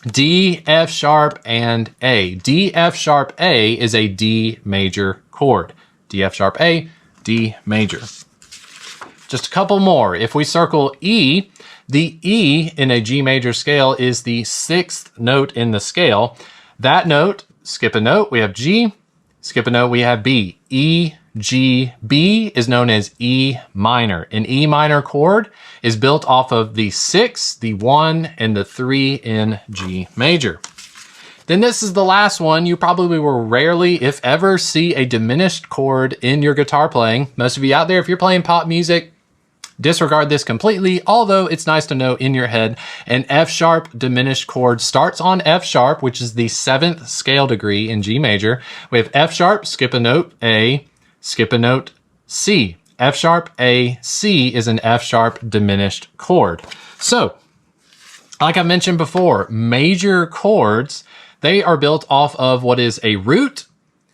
D, F sharp, and A. D, F sharp, A is a D major chord. D, F sharp, A, D major. Just a couple more. If we circle E, the E in a G major scale is the 6th note in the scale. That note, skip a note, we have G. Skip a note, we have B. E, G, B is known as E minor. An E minor chord is built off of the 6, the 1, and the 3 in G major. Then this is the last one. You probably will rarely, if ever, see a diminished chord in your guitar playing. Most of you out there, if you're playing pop music, disregard this completely, although it's nice to know in your head. An F sharp diminished chord starts on F sharp, which is the 7th scale degree in G major. We have F sharp, skip a note, A, skip a note, C. F sharp, A, C is an F sharp diminished chord. So, like I mentioned before, major chords, they are built off of what is a root,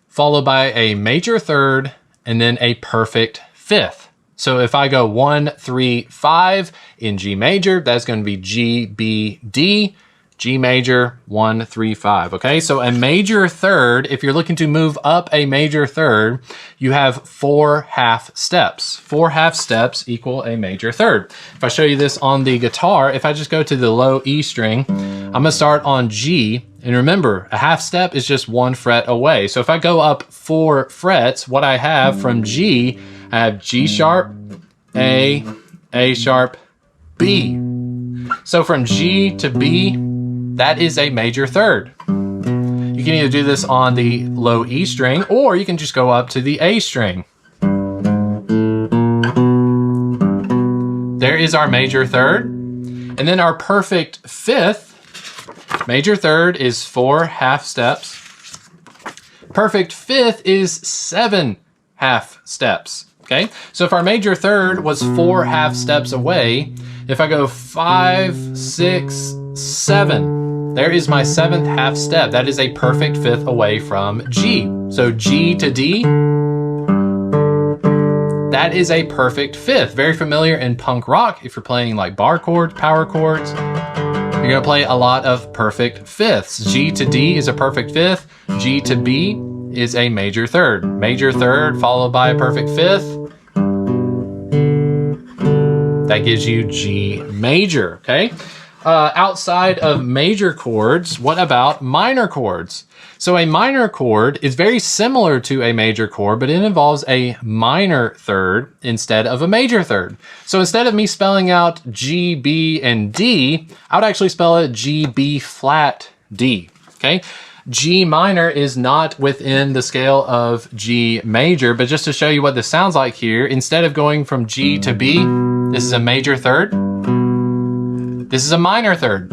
followed by a major third, and then a perfect fifth. So if I go 1, 3, 5 in G major, that's going to be G, B, D, G major, 1, 3, 5. Okay, so a major third, if you're looking to move up a major third, you have 4 half steps. 4 half steps equal a major third. If I show you this on the guitar, if I just go to the low E string, I'm going to start on G. And remember, a half step is just 1 fret away. So if I go up 4 frets, what I have from G, I have G sharp, A sharp, B. So from G to B, that is a major third. You can either do this on the low E string, or you can just go up to the A string. There is our major third. And then our perfect fifth, major third is 4 half steps. Perfect fifth is 7 half steps. Okay, so if our major third was 4 half steps away, if I go 5, 6, 7, there is my 7th half step. That is a perfect fifth away from G. So G to D, that is a perfect fifth. Very familiar in punk rock. If you're playing like bar chords, power chords, you're gonna play a lot of perfect fifths. G to D is a perfect fifth. G to B is a major third. Major third followed by a perfect fifth. That gives you G major, okay? Outside of major chords, what about minor chords? So a minor chord is very similar to a major chord, but it involves a minor third instead of a major third. So instead of me spelling out G, B, and D, I would actually spell it G, B flat, D, okay? G minor is not within the scale of G major, but just to show you what this sounds like here, instead of going from G to B, this is a major third. This is a minor third.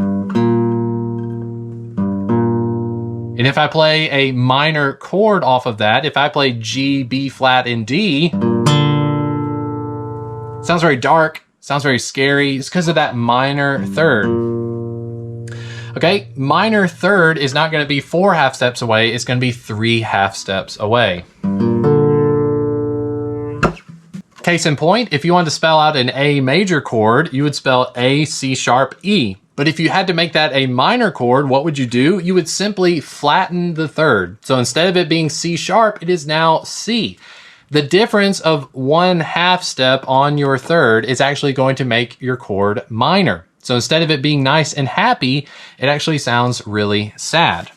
And if I play a minor chord off of that, if I play G, B flat, and D, sounds very dark, sounds very scary. It's because of that minor third. Okay, minor third is not going to be 4 half steps away, it's going to be 3 half steps away. Case in point, if you wanted to spell out an A major chord, you would spell A, C sharp, E. But if you had to make that a minor chord, what would you do? You would simply flatten the third. So instead of it being C sharp, it is now C. The difference of 1 half step on your third is actually going to make your chord minor. So instead of it being nice and happy, it actually sounds really sad.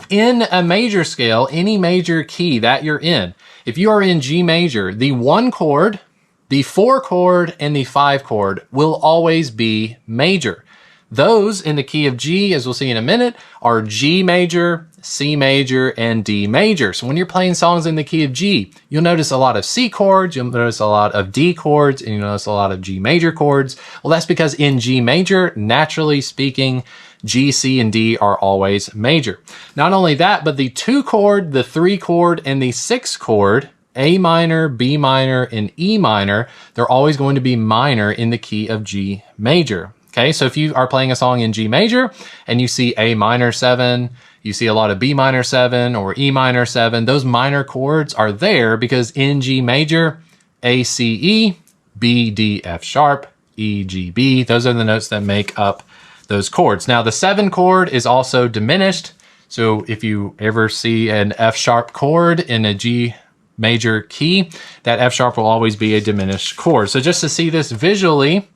In a major scale, any major key that you're in, if you are in G major, the 1 chord, the 4 chord, and the 5 chord will always be major. Those in the key of G, as we'll see in a minute, are G major, C major, and D major. So when you're playing songs in the key of G, you'll notice a lot of C chords, you'll notice a lot of D chords, and you'll notice a lot of G major chords. Well, that's because in G major, naturally speaking, G, C, and D are always major. Not only that, but the 2 chord, the 3 chord, and the 6 chord, A minor, B minor, and E minor, they're always going to be minor in the key of G major. Okay, so if you are playing a song in G major and you see A minor 7, you see a lot of B minor 7 or E minor 7, those minor chords are there because in G major, A, C, E, B, D, F sharp, E, G, B, those are the notes that make up those chords. Now the 7 chord is also diminished. So if you ever see an F sharp chord in a G major key, that F sharp will always be a diminished chord. So just to see this visually,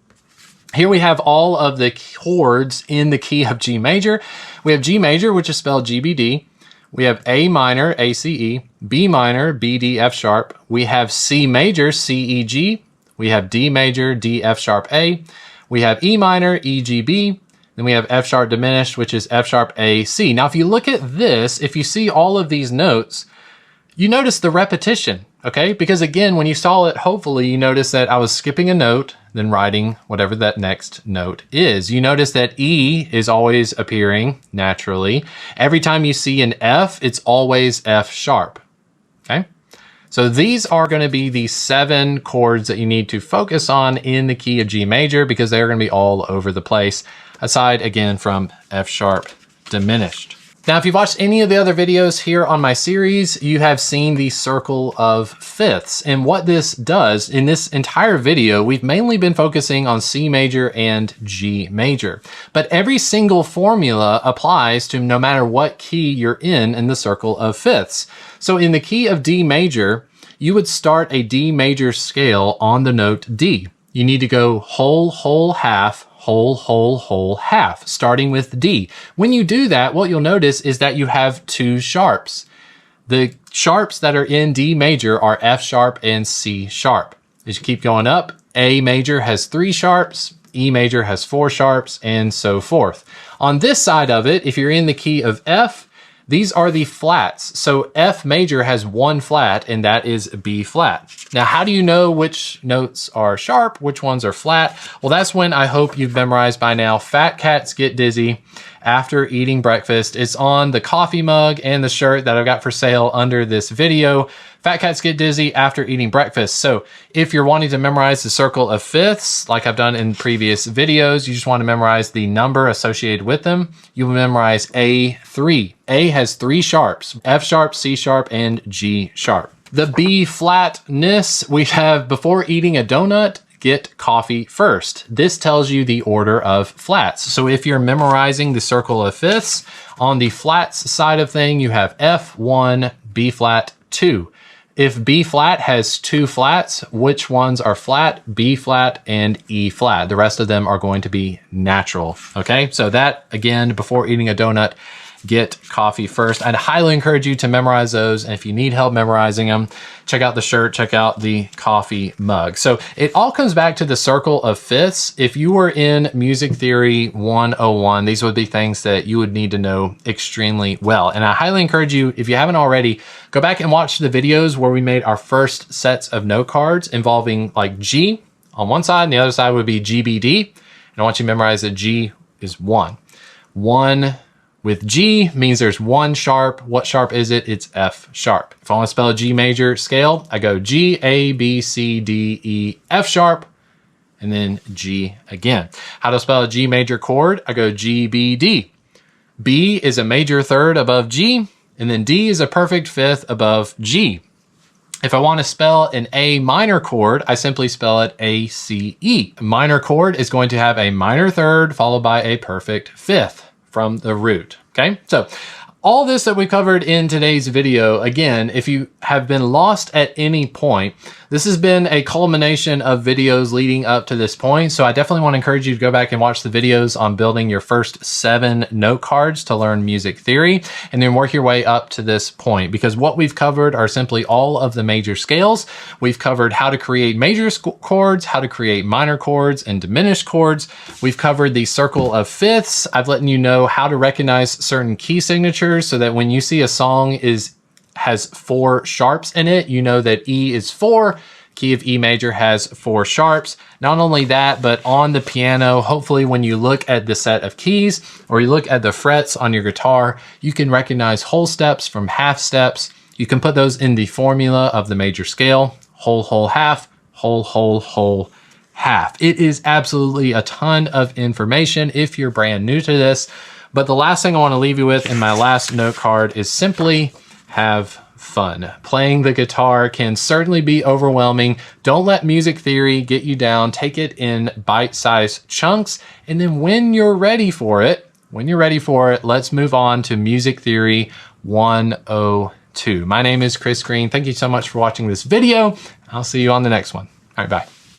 here we have all of the chords in the key of G major. We have G major, which is spelled GBD. We have A minor, ACE, B minor, BD, F sharp. We have C major, CEG. We have D major, D, F sharp, A. We have E minor, EGB. Then we have F sharp diminished, which is F sharp, A, C. Now, if you look at this, if you see all of these notes, you notice the repetition, okay? Because again, when you saw it, hopefully you notice that I was skipping a note, then writing whatever that next note is. You notice that E is always appearing naturally. Every time you see an F, it's always F sharp, okay? So these are going to be the 7 chords that you need to focus on in the key of G major because they're going to be all over the place, aside again from F sharp diminished. Now, if you've watched any of the other videos here on my series, you have seen the circle of fifths. And what this does in this entire video, we've mainly been focusing on C major and G major. But every single formula applies to no matter what key you're in the circle of fifths. So in the key of D major, you would start a D major scale on the note D. You need to go whole, whole, half, whole, whole, whole, half, starting with D. When you do that, what you'll notice is that you have 2 sharps. The sharps that are in D major are F sharp and C sharp. As you keep going up, A major has 3 sharps, E major has 4 sharps, and so forth. On this side of it, if you're in the key of F, these are the flats. So F major has 1 flat, and that is B flat. Now, how do you know which notes are sharp, which ones are flat? Well, that's when I hope you've memorized by now. Fat cats get dizzy after eating breakfast. It's on the coffee mug and the shirt that I've got for sale under this video. Fat cats get dizzy after eating breakfast. So if you're wanting to memorize the circle of fifths, like I've done in previous videos, you just want to memorize the number associated with them. You will memorize A3. A has 3 sharps, F sharp, C sharp, and G sharp. The B flatness we have before eating a donut, get coffee first. This tells you the order of flats. So if you're memorizing the circle of fifths, on the flats side of thing, you have F1, B flat, 2. If B flat has 2 flats, which ones are flat? B flat and E flat. The rest of them are going to be natural, okay? So that, again, before eating a donut, Get Coffee first. I'd highly encourage you to memorize those. And if you need help memorizing them, check out the shirt, check out the coffee mug. So it all comes back to the circle of fifths. If you were in Music Theory 101, these would be things that you would need to know extremely well. And I highly encourage you, if you haven't already, go back and watch the videos where we made our first sets of note cards involving like G on one side and the other side would be GBD. And I want you to memorize that G is 1. 1 with G means there's one sharp. What sharp is it? It's F sharp. If I want to spell a G major scale, I go G, A, B, C, D, E, F sharp, and then G again. How to spell a G major chord? I go G, B, D. B is a major third above G, and then D is a perfect fifth above G. If I want to spell an A minor chord, I simply spell it A, C, E. A minor chord is going to have a minor third followed by a perfect fifth from the root. Okay, so all this that we covered in today's video, again, if you have been lost at any point, this has been a culmination of videos leading up to this point. So I definitely want to encourage you to go back and watch the videos on building your first 7 note cards to learn music theory, and then work your way up to this point, because what we've covered are simply all of the major scales. We've covered how to create major chords, how to create minor chords and diminished chords. We've covered the circle of fifths. I've let you know how to recognize certain key signatures so that when you see a song has 4 sharps in it, you know that E is 4, key of E major has 4 sharps. Not only that, but on the piano, hopefully when you look at the set of keys or you look at the frets on your guitar, you can recognize whole steps from half steps. You can put those in the formula of the major scale: whole, whole, half, whole, whole, whole, half. It is absolutely a ton of information if you're brand new to this. But the last thing I want to leave you with in my last note card is simply have fun. Playing the guitar can certainly be overwhelming. Don't let music theory get you down. Take it in bite-sized chunks. And then when you're ready for it, let's move on to Music Theory 102. My name is Chris Green. Thank you so much for watching this video. I'll see you on the next one. All right, bye.